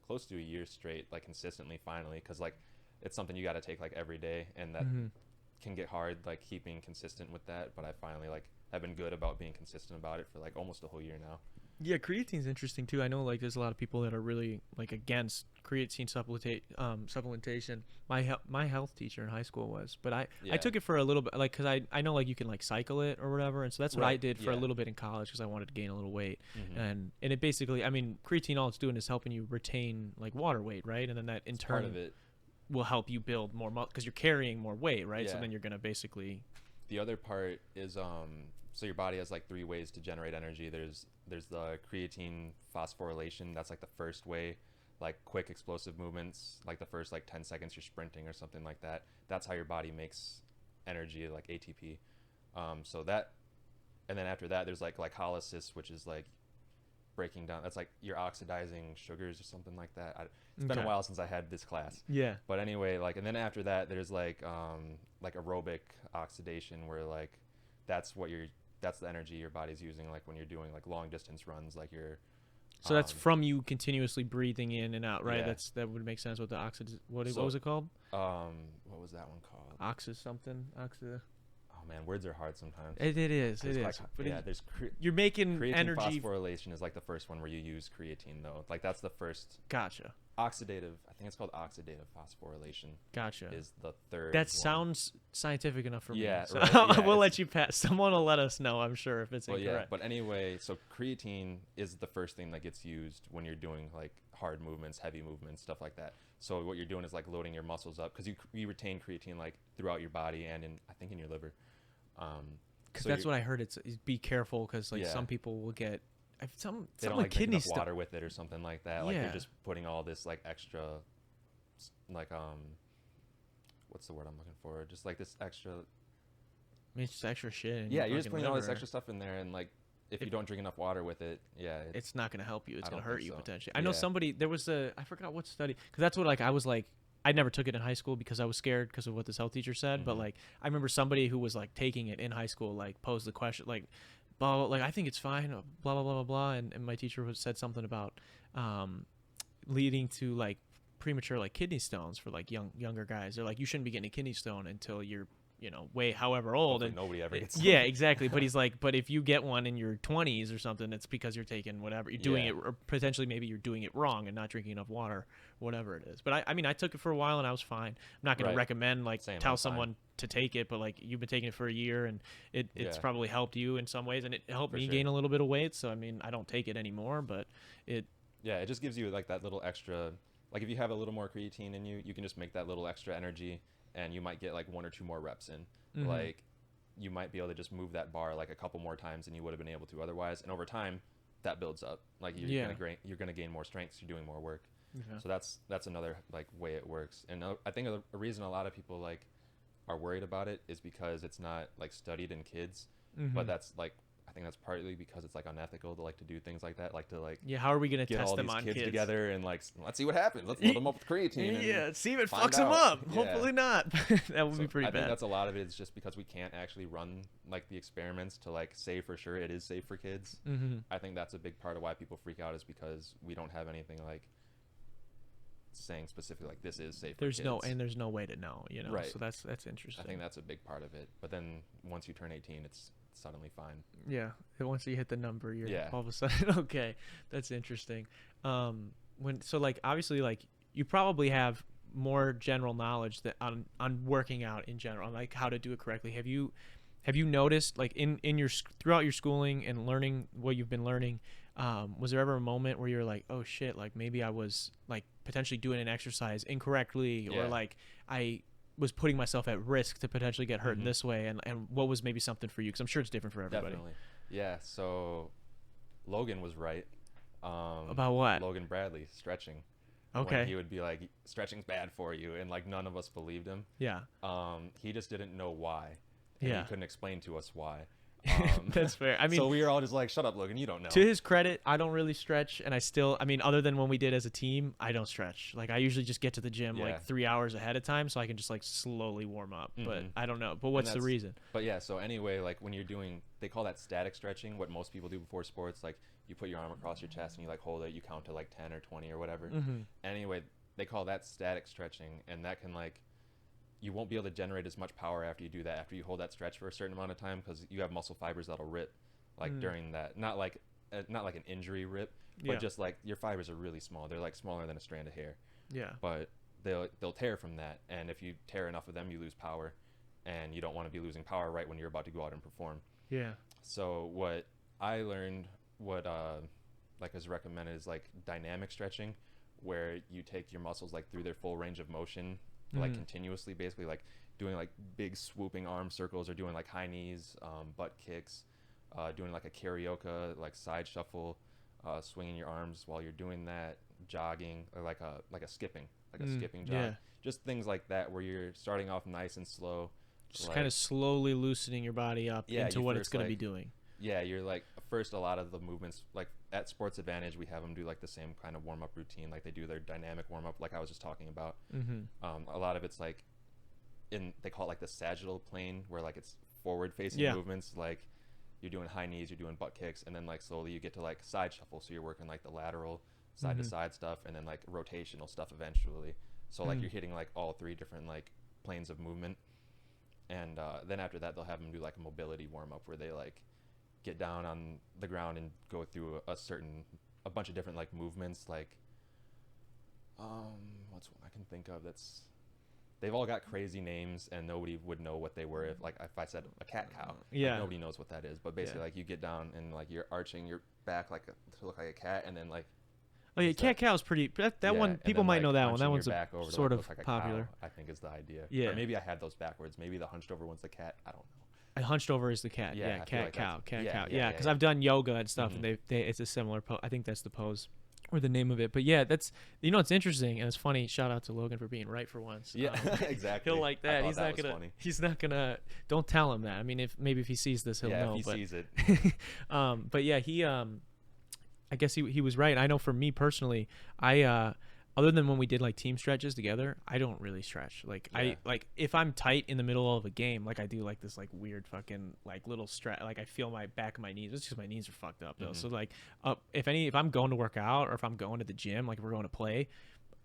close to a year straight, like consistently finally, because like it's something you got to take like every day, and that can get hard, like keeping consistent with that. But I finally like have been good about being consistent about it for like almost a whole year now. Yeah, creatine's interesting too. I know like there's a lot of people that are really like against creatine supplementation. My health teacher in high school was, but I Yeah. took it for a little bit, like, because I know like you can like cycle it or whatever, and so that's what I Right, did for a yeah. little bit in college because I wanted to gain a little weight. Mhm. And it basically, I mean, creatine, all it's doing is helping you retain like water weight, right? And then that in It's part of turn it. will help you build more muscle because you're carrying more weight, right? So Yeah. then you're gonna basically The other part is so your body has like 3 ways to generate energy. There's the creatine phosphorylation. That's like the first way, like quick explosive movements, like the first like 10 seconds you're sprinting or something like that. That's how your body makes energy, like ATP. So that, and then after that there's like glycolysis, which is like breaking down. That's like you're oxidizing sugars or something like that. It's been a Okay. while since I had this class. yeah. But anyway, like, and then after that, there's like aerobic oxidation, where like that's the energy your body's using, like when you're doing like long distance runs, like you're. So that's from you continuously breathing in and out, right? Yeah. That would make sense with the oxid. What So- was it called? What was that one called? Oxys something. Oh man, words are hard sometimes. It is. It There's is. like- But yeah, it, there's you're making creatine energy. phosphorylation is like the first one where you use creatine though. Like that's the first Gotcha. oxidative. I think it's called oxidative phosphorylation. Gotcha. Is the third. That one. sounds scientific enough for Yeah, me. So right, yeah, we'll let it's- you pass. Someone will let us know, I'm sure, if it's Well, yeah, incorrect. but anyway, so creatine is the first thing that gets used when you're doing like hard movements, heavy movements, stuff like that. So what you're doing is like loading your muscles up because you retain creatine like throughout your body and I think in your liver. Because that's what I heard. It's be careful because like Yeah. some people will get they some don't like like drink kidney enough stuff. water with it or something like that. Like Yeah. they're just putting all this like extra, like what's the word I'm looking for? Just like this extra. I mean, it's just extra shit. In Yeah, your you're just fucking putting all this liver. extra stuff in there, and like if you don't drink enough water with it, yeah, It's not gonna help you. It's I gonna don't hurt think you so. potentially. I know Yeah. somebody. There was I forgot what study. Because that's what like I was like. I never took it in high school because I was scared because of what this health teacher said. But Mhm. like I remember somebody who was like taking it in high school like posed the question like, blah, blah, like I think it's fine. Blah blah blah blah blah. And my teacher said something about leading to like premature like kidney stones for like younger guys. They're like you shouldn't be getting a kidney stone until you're way however old. hopefully And nobody ever gets. yeah, exactly. But he's like, but if you get one in your 20s or something, it's because you're taking whatever you're doing Yeah. it, or potentially maybe you're doing it wrong and not drinking enough water, whatever it is. But I mean, I took it for a while and I was fine. I'm not going Right. to recommend like Same, tell I'm fine. someone to take it, but like you've been taking it for a year and it's Yeah. probably helped you in some ways, and it helped For me sure. gain a little bit of weight. So I mean, I don't take it anymore, but it Yeah, it just gives you like that little extra. Like if you have a little more creatine in you, you can just make that little extra energy, and you might get like 1 or 2 more reps in. Mhm. Like you might be able to just move that bar like a couple more times than you would have been able to otherwise, and over time, that builds up. Like Yeah. you're gonna gain more strength. So you're doing more work. Yeah. So that's another like way it works. And I think a reason a lot of people like are worried about it is because it's not like studied in kids. But Mhm. that's like I think that's partly because it's like unethical to like to do things like that, like to like yeah, how are we going to get test all them these on kids kids together and like let's see what happens. Let's load them up with creatine. And Yeah, see if it find fucks them out. up. Yeah. Hopefully not. That would So be pretty I think bad. that's a lot of it is just because we can't actually run like the experiments to like say for sure it is safe for kids. Mm-hmm. I think that's a big part of why people freak out is because we don't have anything like saying specifically like this is safe There's for no kids. and there's no way to know, Right. So that's I interesting. think that's a big part of it. But then once you turn 18, it's suddenly fine. Yeah, and once you hit the number, you're Yeah. all of a sudden okay. That's interesting. So like obviously like you probably have more general knowledge that on working out in general, on like how to do it correctly. Have you noticed like in your throughout your schooling and learning what you've been learning? Was there ever a moment where you're like, oh shit, like maybe I was like potentially doing an exercise incorrectly, or Yeah. like I was putting myself at risk to potentially get hurt in Mhm. this way, and what was maybe something for you? Because I'm sure it's different for everybody. Definitely. Yeah. So Logan was right. About what? Logan Bradley stretching. Okay. When he would be like, stretching's bad for you, and like none of us believed him. Yeah. He just didn't know why. And Yeah. he couldn't explain to us why. That's fair. I mean, so we were all just like, shut up, Logan, you don't know. to his credit, I don't really stretch, and I mean, other than when we did as a team, I don't stretch. Like I usually just get to the gym Yeah. like 3 hours ahead of time, so I can just like slowly warm up. But Mhm. I don't know. But what's the that's- reason? But yeah, so anyway, like when you're doing, they call that static stretching, what most people do before sports. Like you put your arm across your chest and you like hold it, you count to like 10 or 20 or whatever. Mm-hmm. Anyway, they call that static stretching, and that can like, you won't be able to generate as much power after you do that, after you hold that stretch for a certain amount of time, because you have muscle fibers that'll rip like Mm. during that. Not like not like an injury rip, Yeah. but just like your fibers are really small. They're like smaller than a strand of hair. Yeah. But they'll tear from that, and if you tear enough of them, you lose power, and you don't want to be losing power right when you're about to go out and perform. Yeah. So what I learned, what like is recommended, is like dynamic stretching, where you take your muscles like through their full range of motion, like continuously, basically like doing like big swooping arm circles, or doing like high knees, butt kicks, doing like a karaoke, like side shuffle, swinging your arms while you're doing that, jogging, or like a skipping, like a skipping jog. Yeah. Just things like that where you're starting off nice and slow. Just like, kind of slowly loosening your body up Yeah, into you what it's first, going to be like- doing. Yeah, you're like, first, a lot of the movements, like at Sports Advantage, we have them do like the same kind of warm-up routine. Like they do their dynamic warm-up, like I was just talking about. A lot of it's like they call it like the sagittal plane, where like it's forward-facing Yeah. movements. Like you're doing high knees, you're doing butt kicks, and then like slowly you get to like side shuffle. So you're working like the lateral side to side stuff, and then like rotational stuff eventually. So like you're hitting like all three different like planes of movement. And then after that, they'll have them do like a mobility warm-up, where they like get down on the ground and go through a bunch of different like movements. Like what's one I can think of that's, they've all got crazy names, and nobody would know what they were if I said a cat cow. Yeah. Like, nobody knows what that is. But basically, Yeah. like you get down and like you're arching your back to look like a cat, and then like Oh yeah, Is cat cow's pretty. That yeah, one and people then, might like, know that one. hunching That your one's back over to, sort like, of look like a popular. cow, I think is the idea. Yeah. Or maybe I had those backwards. Maybe the hunched over one's the cat. I don't know. I hunched over is the cat. Yeah, Yeah, I feel cat like cow, that's- cat yeah, cow. yeah, Yeah, yeah, because yeah. I've done yoga and stuff, Mhm. and it's a similar pose. I think that's the pose or the name of it. But yeah, that's it's interesting and it's funny. Shout out to Logan for being right for once. Yeah, exactly. He'll like I that. thought He's that not was gonna. funny. He's not gonna. Don't tell him that. I mean, if he sees this, he'll Yeah, know. if he but sees it. but yeah, he I guess he was right. I know for me personally, I other than when we did like team stretches together, I don't really stretch. Like Yeah. I like if I'm tight in the middle of a game, like I do like this like weird fucking like little stretch. Like I feel my back of my knees. It's just my knees are fucked up though. So like if I'm going to work out or if I'm going to the gym, like if we're going to play,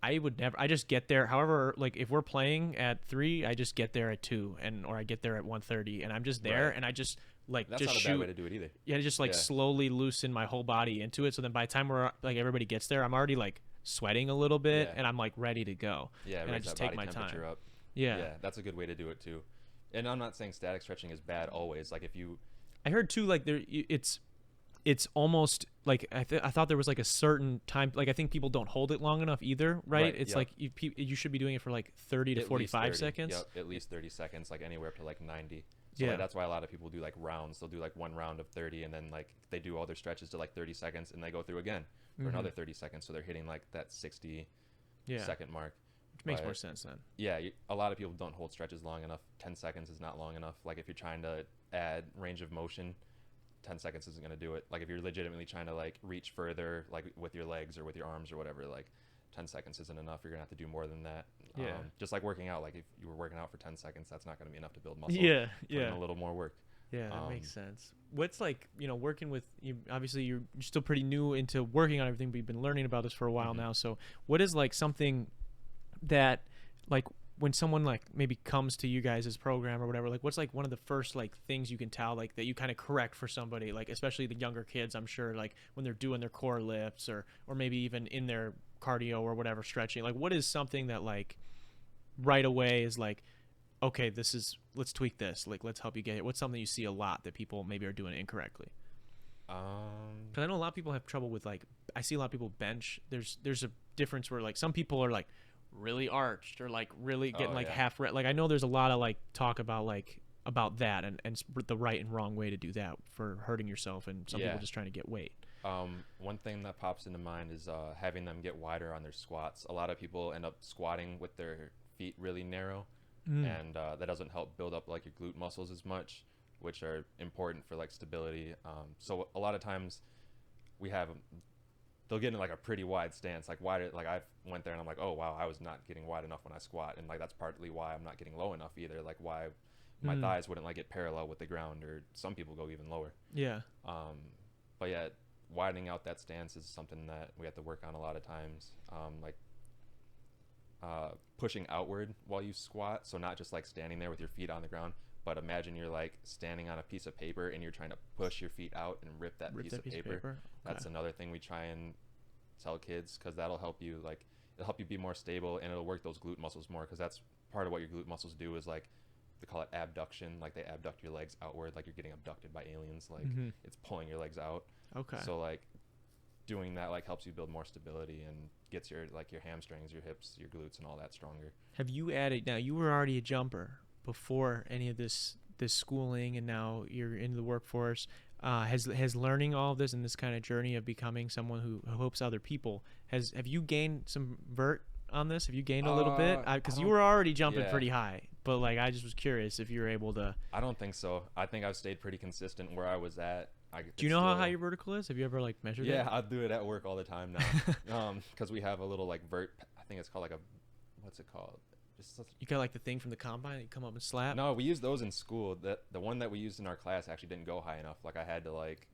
I would never. I just get there. However, like if we're playing at 3, I just get there at 2, or I get there at 1:30, and I'm just there, Right. and I just like That's just not a shoot. bad way to do it either. Yeah, just like Yeah. slowly loosen my whole body into it. So then by the time we're like everybody gets there, I'm already like sweating a little bit, Yeah. and I'm like ready to go. Yeah, and I raise just that take body my temperature time. up. Yeah. Yeah, that's a good way to do it too. And I'm not saying static stretching is bad always. Like if you, I heard too like it's almost like I thought there was like a certain time, like I think people don't hold it long enough either, right? Right, It's yep. like you should be doing it for like 30 to at least 45 30, seconds. Yep, at least 30 seconds, like anywhere up to like 90. So Yeah. like, that's why a lot of people do like rounds. They'll do like one round of 30, and then like they do all their stretches to like 30 seconds, and they go through again for another 30 seconds. So they're hitting like that 60 Yeah. second mark. Which makes But, more sense then. Yeah, a lot of people don't hold stretches long enough. 10 seconds is not long enough. Like if you're trying to add range of motion, 10 seconds isn't going to do it. Like if you're legitimately trying to like reach further, like with your legs or with your arms or whatever, like 10 seconds isn't enough. You're going to have to do more than that. Yeah. Just like working out, like if you were working out for 10 seconds, that's not going to be enough to build muscle. Yeah, Put in yeah. a little more work. Yeah, that makes Um, sense. What's like, working with you, obviously you're still pretty new into working on everything, but you've been learning about this for a while now. So what is like something that like when someone like maybe comes to you guys' program or whatever, like what's like one of the first like things you can tell like that you kind of correct for somebody, like especially the younger kids, I'm sure, like when they're doing their core lifts or maybe even in their cardio or whatever stretching, like what is something that like right away is like, okay, let's tweak this, like let's help you get it. What's something you see a lot that people maybe are doing incorrectly? Because I know a lot of people have trouble with like, I see a lot of people bench. There's a difference where like some people are like really arched or like really getting like yeah. half like I know there's a lot of like talk about that and the right and wrong way to do that for hurting yourself, and some Yeah. people just trying to get weight. One thing that pops into mind is having them get wider on their squats. A lot of people end up squatting with their feet really narrow, and that doesn't help build up like your glute muscles as much, which are important for like stability. So a lot of times they'll get in like a pretty wide stance, like wider. Like I went there and I'm like, oh wow, I was not getting wide enough when I squat, and like that's partly why I'm not getting low enough either. Like why my thighs wouldn't like get parallel with the ground, or some people go even lower. Yeah. But yeah, widening out that stance is something that we have to work on a lot of times. Pushing outward while you squat, so not just like standing there with your feet on the ground, But imagine you're like standing on a piece of paper and you're trying to push your feet out and rip that piece of paper. Okay. That's another thing we try and tell kids, because that'll help you, like, it'll help you be more stable, and it'll work those glute muscles more, because that's part of what your glute muscles do is, like, they call it abduction. Like, they abduct your legs outward, like you're getting abducted by aliens. Like, it's pulling your legs out. Okay. So, like, doing that, like, helps you build more stability and gets your, like, your hamstrings, your hips, your glutes, and all that stronger. Have you added, now you were already a jumper before any of this schooling, and now you're into the workforce. Has learning all of this and this kind of journey of becoming someone who helps other people, have you gained some vert on this? Have you gained a little bit? Because you were already jumping pretty high, but like I just was curious if you were able to. I don't think so. I think I've stayed pretty consistent where I was at. Do you know how high your vertical is? Have you ever like measured it? Yeah, I do it at work all the time now. Because we have a little like vert. I think it's called like a, what's it called? You got like the thing from the combine that you come up and slap? No, we use those in school. The one that we used in our class actually didn't go high enough. Like I had to like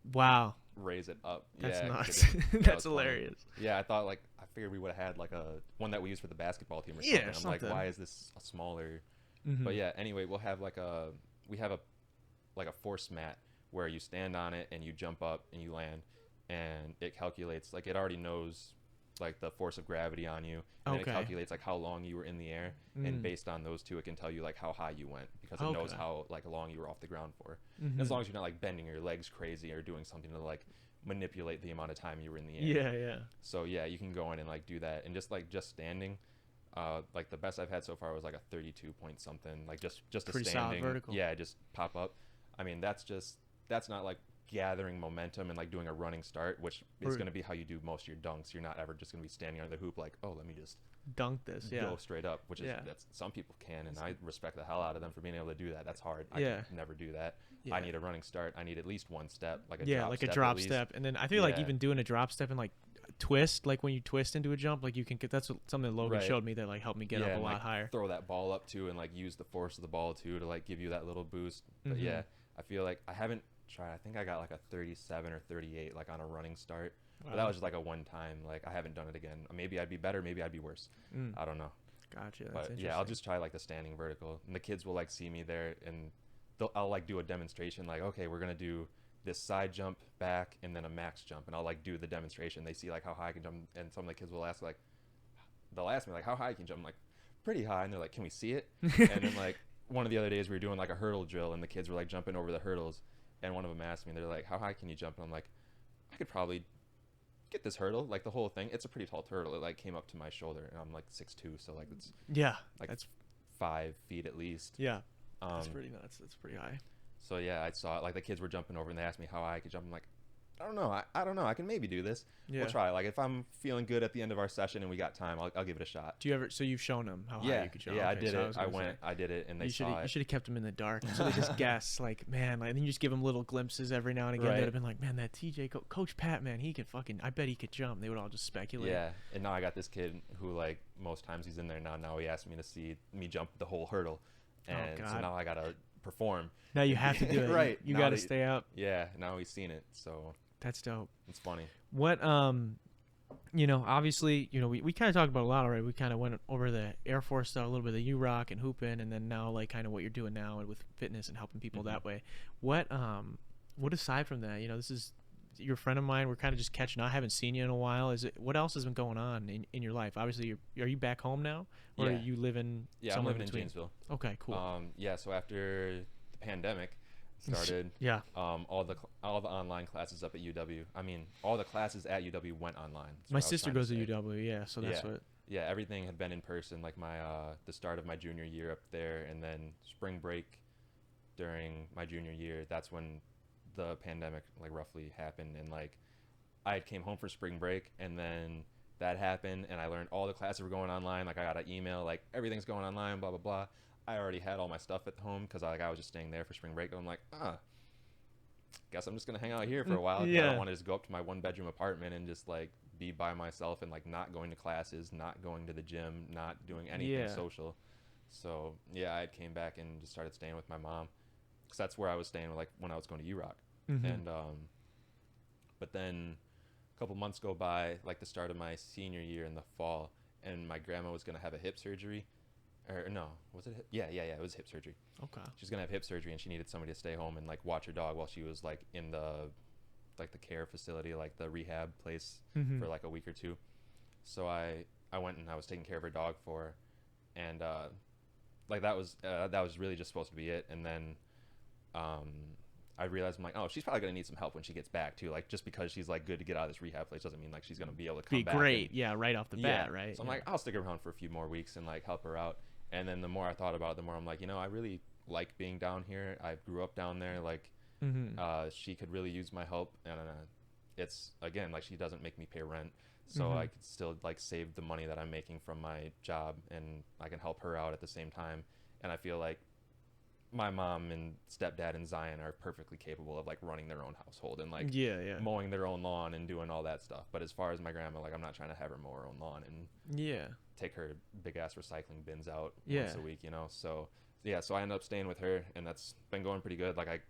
raise it up. That's yeah, nuts. That's hilarious. Funny. Yeah, I thought like I figured we would have had like a one that we use for the basketball team or something. Yeah, I'm like, why is this a smaller? But yeah, anyway, we'll have like we have a force mat where you stand on it and you jump up and you land, and it calculates, like it already knows like the force of gravity on you, and then it calculates like how long you were in the air, and based on those two it can tell you like how high you went, because it knows how like long you were off the ground for. As long as you're not like bending your legs crazy or doing something to like manipulate the amount of time you were in the air. Yeah. So yeah, you can go in and like do that, and just standing, like the best I've had so far was like a 32 point something, like just pretty a standing solid vertical. Yeah, just pop up. I mean, that's not like gathering momentum and like doing a running start, which is going to be how you do most of your dunks. You're not ever just going to be standing under the hoop like, oh, let me just dunk this, go straight up, which is that's some people can, and I respect the hell out of them for being able to do that. That's hard. I could never do that. I need a running start. I need at least one step, like a drop step, and then I feel like even doing a drop step and like twist, like when you twist into a jump, like you can get, that's something that Logan showed me that like helped me get up a lot higher. Throw that ball up too, and like use the force of the ball too to like give you that little boost. But yeah, I feel like I haven't tried. I think I got like a 37 or 38 like on a running start. But that was just like a one time. Like I haven't done it again. Maybe I'd be better, maybe I'd be worse. I don't know. Gotcha. But yeah, I'll just try like the standing vertical, and the kids will like see me there, and I'll like do a demonstration, like, okay, we're gonna do this side jump back and then a max jump, and I'll like do the demonstration. They see like how high I can jump, and some of the kids will ask like, they'll ask me like, how high can you jump? I'm like, pretty high. And they're like, can we see it? And then like one of the other days we were doing like a hurdle drill, and the kids were like jumping over the hurdles, and one of them asked me, they're like, how high can you jump? And I'm like, I could probably get this hurdle, like the whole thing. It's a pretty tall hurdle. It like came up to my shoulder, and I'm like 6'2", so like it's like that's 5 feet at least. That's pretty nuts. That's pretty high. So yeah, I saw it. Like the kids were jumping over, and they asked me how high I could jump. I'm like, I don't know. I don't know. I can maybe do this. We'll try. Like if I'm feeling good at the end of our session and we got time, I'll give it a shot. Do you ever? So you've shown them how high you could jump? Yeah, I did it. I did it, and they saw it. You should have kept them in the dark, so they just guess. Like, man, like, and then you just give them little glimpses every now and again. They'd have been like, man, that TJ Coach Pat, man, he could fucking. I bet he could jump. They would all just speculate. Yeah, and now I got this kid who like most times he's in there now. Now he asked me to see me jump the whole hurdle, and so now I gotta perform. Now you have to do it. Right. You got to stay up. Yeah. Now he's seen it, so. That's dope. It's funny. What you know, obviously, you know, we kind of talked about a lot already. We kind of went over the Air Force stuff, a little bit of the U-Rock and hooping, and then now like kind of what you're doing now and with fitness and helping people that way. What aside from that, you know, this is you're a friend of mine. We're kind of just catching up. I haven't seen you in a while. What else has been going on in your life? Obviously, are you back home now, or are you living? Yeah, I'm living in Janesville. Okay, cool. Yeah. So after the pandemic started, all the online classes up at UW. I mean, all the classes at UW went online. My sister goes to UW. So that's what. Yeah, everything had been in person. Like my the start of my junior year up there, and then spring break during my junior year. That's when the pandemic like roughly happened, and like I came home for spring break, and then that happened, and I learned all the classes were going online. Like I got an email like everything's going online, blah blah blah. I already had all my stuff at home because I was just staying there for spring break, and I'm like, guess I'm just gonna hang out here for a while. I don't want to just go up to my 1-bedroom apartment and just like be by myself and like not going to classes, not going to the gym, not doing anything social. So yeah, I came back and just started staying with my mom, because that's where I was staying like when I was going to U-Rock. And but then a couple months go by, like the start of my senior year in the fall, and my grandma was gonna have a hip surgery, or no, was it? Yeah, it was hip surgery. Okay. She's gonna have hip surgery, and she needed somebody to stay home and like watch her dog while she was like in the care facility, like the rehab place, for like a week or two. So I went and I was taking care of her dog for her, and like that was really just supposed to be it. And then I realized, I'm like, oh, she's probably gonna need some help when she gets back too. Like, just because she's like good to get out of this rehab place doesn't mean like she's gonna be able to come back. Great, yeah, right off the bat, right? So I'm like, I'll stick around for a few more weeks and like help her out. And then the more I thought about it, the more I'm like, I really like being down here. I grew up down there. Like, she could really use my help. And it's, again, like, she doesn't make me pay rent. So I could still like save the money that I'm making from my job, and I can help her out at the same time. And I feel like my mom and stepdad and Zion are perfectly capable of like running their own household and like mowing their own lawn and doing all that stuff. But as far as my grandma, like, I'm not trying to have her mow her own lawn and take her big ass recycling bins out once a week, So so I ended up staying with her, and that's been going pretty good. Like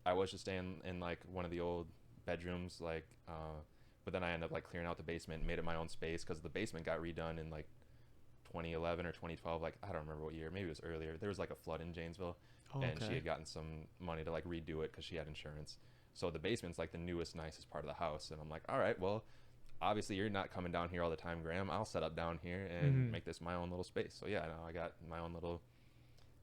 I was just staying in like one of the old bedrooms, like but then I ended up like clearing out the basement and made it my own space, because the basement got redone in like 2011 or 2012. Like, I don't remember what year, maybe it was earlier. There was like a flood in Janesville, and she had gotten some money to like redo it because she had insurance. So the basement's like the newest, nicest part of the house. And I'm like, all right, well, obviously you're not coming down here all the time, Graham. I'll set up down here and make this my own little space. So yeah, now I got my own little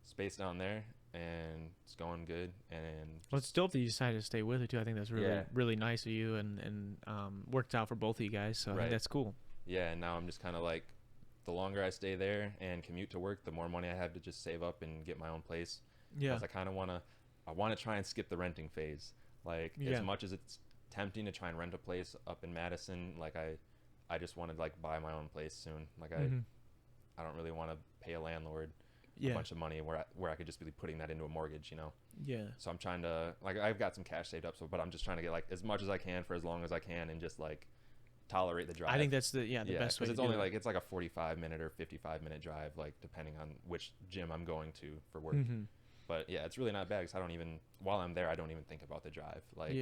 space down there, and it's going good. And well, it's dope that you decided to stay with her too. I think that's really nice of you, and worked out for both of you guys. So I think that's cool. Yeah, and now I'm just kind of like, the longer I stay there and commute to work, the more money I have to just save up and get my own place. Yeah. Because I kind of want to try and skip the renting phase. Like, as much as it's tempting to try and rent a place up in Madison, like I just want to like buy my own place soon. Like I don't really want to pay a landlord a bunch of money where I could just be putting that into a mortgage, Yeah. So I'm trying to, like, I've got some cash saved up, but I'm just trying to get like as much as I can for as long as I can, and just like tolerate the drive. I think that's the best way to do it. Because it's only like, it's like a 45-minute or 55-minute drive, like depending on which gym I'm going to for work. But yeah, it's really not bad, because while I'm there, I don't even think about the drive. Like,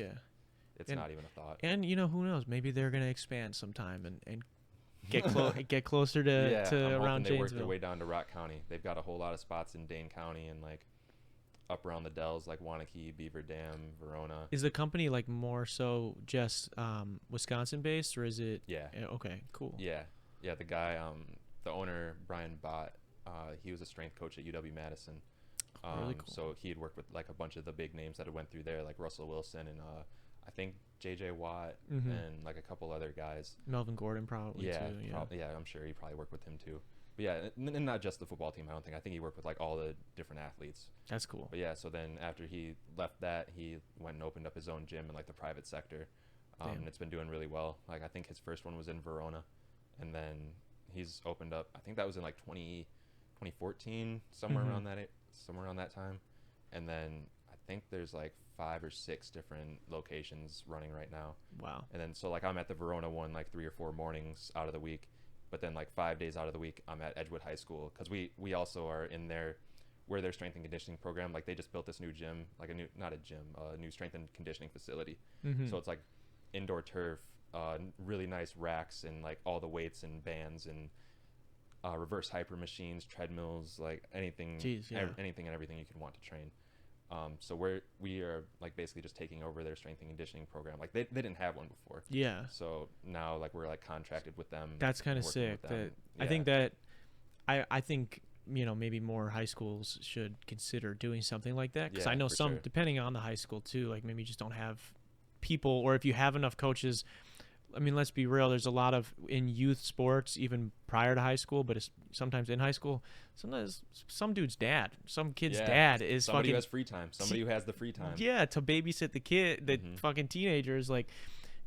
it's not even a thought. And who knows? Maybe they're gonna expand sometime and get closer to I'm around Janesville. They work their way down to Rock County. They've got a whole lot of spots in Dane County and like up around the Dells, like Wanakee, Beaver Dam, Verona. Is the company like more so just Wisconsin based, or is it? Yeah. Okay, cool. Yeah. The guy, the owner, Brian Bott, he was a strength coach at UW-Madison. Really cool. So he had worked with like a bunch of the big names that had went through there, like Russell Wilson and I think JJ Watt and like a couple other guys. Melvin Gordon probably too. Yeah, I'm sure he probably worked with him too. But yeah, and not just the football team. I think he worked with like all the different athletes. That's cool. But yeah, so then after he left that, he went and opened up his own gym in like the private sector. And it's been doing really well. Like, I think his first one was in Verona, and then he's opened up, I think that was in like 2014, somewhere around that time. And then I think there's like 5 or 6 different locations running right now. Wow. And then so like I'm at the Verona one like 3 or 4 mornings out of the week. But then like 5 days out of the week, I'm at Edgewood High School, because we also are in their strength and conditioning program. Like, they just built this new gym, like a new strength and conditioning facility. So it's like indoor turf, really nice racks, and like all the weights and bands and reverse hyper machines, treadmills, like anything, anything and everything you could want to train. So we are like basically just taking over their strength and conditioning program. Like, they didn't have one before. Yeah. So now like we're like contracted with them. That's kind of sick. I think that I think maybe more high schools should consider doing something like that, because I know some, depending on the high school too, like maybe just don't have people, or if you have enough coaches. I mean, let's be real. There's a lot of in youth sports, even prior to high school, but it's sometimes in high school. Sometimes some dude's dad, some kid's dad is somebody who has free time. Somebody who has the free time. Yeah, to babysit the kid, the fucking teenagers. Like,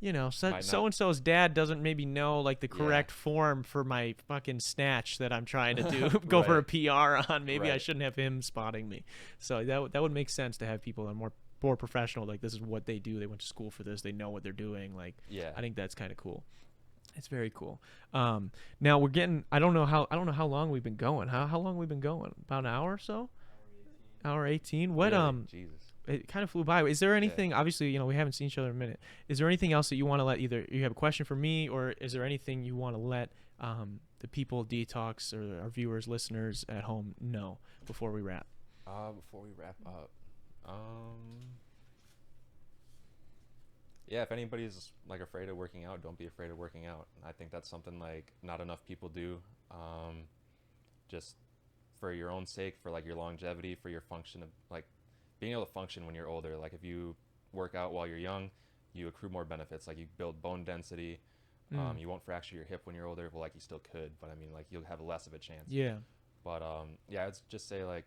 so and so's dad doesn't maybe know like the correct form for my fucking snatch that I'm trying to do. Go for a PR on. Maybe I shouldn't have him spotting me. So that would make sense to have people that are more professional. Like, this is what they do. They went to school for this. They know what they're doing. Like, I think that's kind of cool. It's very cool. Now we're getting, I don't know how long we've been going. How long we've been going? About an hour or so? Hour 18. What, really? Jesus. It kind of flew by. Is there anything, obviously, we haven't seen each other in a minute. Is there anything else that you want to let, either you have a question for me, or is there anything you want to let the people detox or our viewers, listeners at home know before we wrap? Before we wrap up, yeah, if anybody's like afraid of working out, don't be afraid of working out. I think that's something like not enough people do. Just for your own sake, for like your longevity, for your function of like being able to function when you're older. Like if you work out while you're young, you accrue more benefits. Like you build bone density. You won't fracture your hip when you're older. Well, like you still could, but I mean, like you'll have less of a chance. Yeah. But yeah, I'd just say like,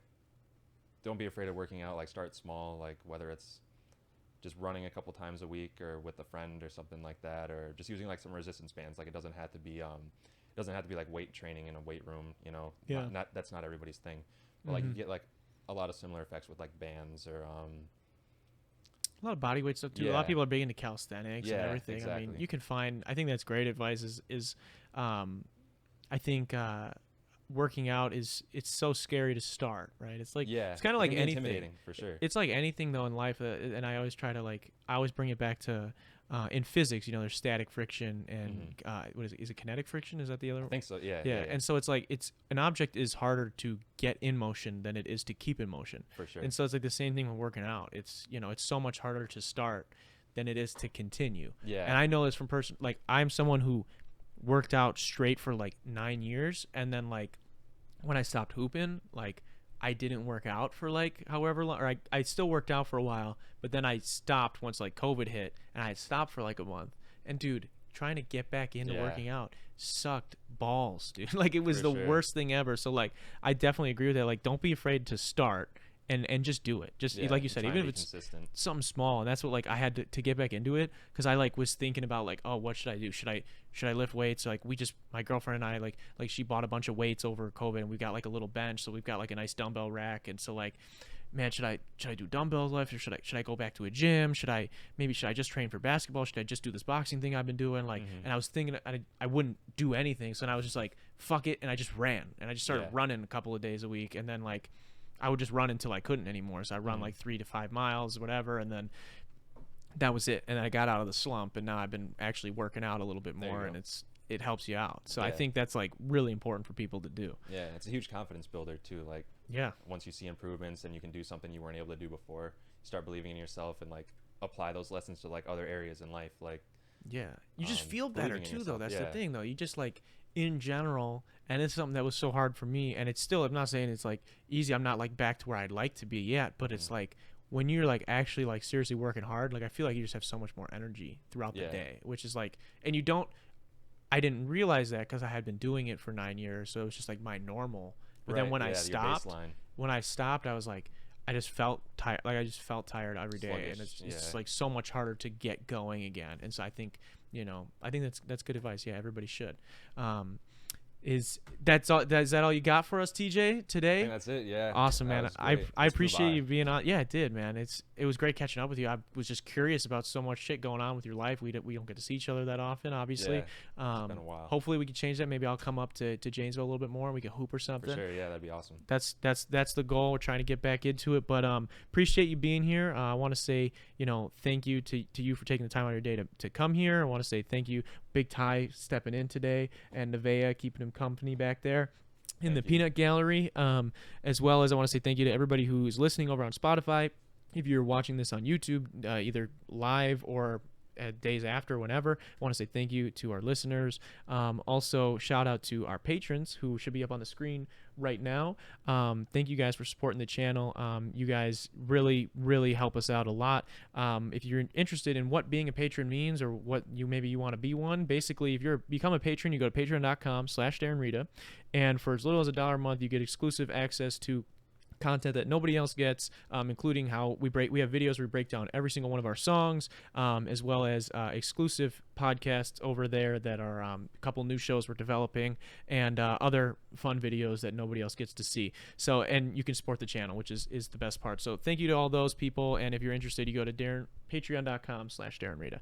don't be afraid of working out. Like start small. Like whether it's just running a couple times a week or with a friend or something like that, or just using like some resistance bands. Like it doesn't have to be like weight training in a weight room. You know. Yeah. Not that's not everybody's thing. But like you get like a lot of similar effects with like bands or a lot of body weight stuff too. A lot of people are big into calisthenics and everything. Exactly. I mean, you can find. I think that's great advice. I think working out it's so scary to start, right? It's like it's kind of like anything. Intimidating for sure. It's like anything though in life, and I always try to I always bring it back to in physics. You know, there's static friction and what is it? Is it kinetic friction? Is that the other? I think so. Yeah. And so it's like an object is harder to get in motion than it is to keep in motion. For sure. And so it's like the same thing with working out. It's it's so much harder to start than it is to continue. Yeah. And I know this from like I'm someone who worked out straight for like 9 years, and then like when I stopped hooping, like I didn't work out for like however long, or I still worked out for a while, but then I stopped once like COVID hit, and I stopped for like a month. And dude, trying to get back into working out sucked balls, dude. Like it was the worst thing ever. So like I definitely agree with that. Like don't be afraid to start and just do it. Just like you said, even if it's consistent. Something small. And that's what like I had to get back into it, because I like was thinking about like, oh, what should I do? Should I lift weights? Like my girlfriend and I like she bought a bunch of weights over COVID, and we got like a little bench, so we've got like a nice dumbbell rack. And so like, man, should I do dumbbell lift, or should I go back to a gym? Should I just train for basketball? Should I just do this boxing thing I've been doing? Like, and I was thinking I wouldn't do anything, so then I was just like, fuck it, and I just ran, and I just started running a couple of days a week, and then like I would just run until I couldn't anymore. So I run like 3 to 5 miles, whatever, and then that was it. And then I got out of the slump, and now I've been actually working out a little bit more, and it helps you out. So I think that's like really important for people to do. Yeah, it's a huge confidence builder too. Like once you see improvements and you can do something you weren't able to do before, you start believing in yourself and like apply those lessons to like other areas in life. Like you just feel better too, though. That's the thing, though. You just like in general, and it's something that was so hard for me, and it's still, I'm not saying it's like easy. I'm not like back to where I'd like to be yet, but it's like when you're like actually like seriously working hard, like I feel like you just have so much more energy throughout the day, which is like, and I didn't realize that because I had been doing it for 9 years, so it was just like my normal. But then when I stopped, I was like, I just felt tired. Like I just felt tired every day. Sluggish, and it's just like so much harder to get going again. And so I think, that's good advice. Yeah, everybody should. Is that all you got for us, TJ, today? I think that's it. Yeah. Awesome, man. I appreciate you being on. Yeah, it did, man. It was great catching up with you. I was just curious about so much shit going on with your life. We don't get to see each other that often, obviously. Yeah, it's been a while. Hopefully we can change that. Maybe I'll come up to Janesville a little bit more and we can hoop or something. For sure. Yeah, that'd be awesome. That's the goal. We're trying to get back into it, but appreciate you being here. I want to say, thank you to you for taking the time out of your day to come here. I want to say thank you, Big Ty, stepping in today, and Nevaeh keeping him company back there in the peanut gallery, as well as I want to say thank you to everybody who's listening over on Spotify. If you're watching this on YouTube, either live or days after, whenever, I want to say thank you to our listeners. Also, shout out to our patrons who should be up on the screen right now. Thank you guys for supporting the channel. You guys really, really help us out a lot. If you're interested in what being a patron means, or what you want to be one, basically, if you're become a patron, you go to patreon.com/Darren Rita, and for as little as $1 a month, you get exclusive access to content that nobody else gets, including how we have videos where we break down every single one of our songs, as well as exclusive podcasts over there that are a couple new shows we're developing, and other fun videos that nobody else gets to see. So, and you can support the channel, which is the best part. So thank you to all those people, and if you're interested, you go to patreon.com/Darren Rita.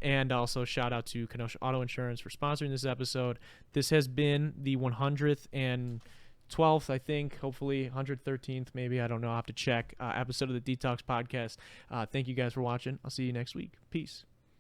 And also shout out to Kenosha Auto Insurance for sponsoring this episode. This has been the 112th, I think, hopefully 113th, maybe, I don't know, I'll have to check, episode of the Dtalks podcast. Thank you guys for watching. I'll see you next week. Peace.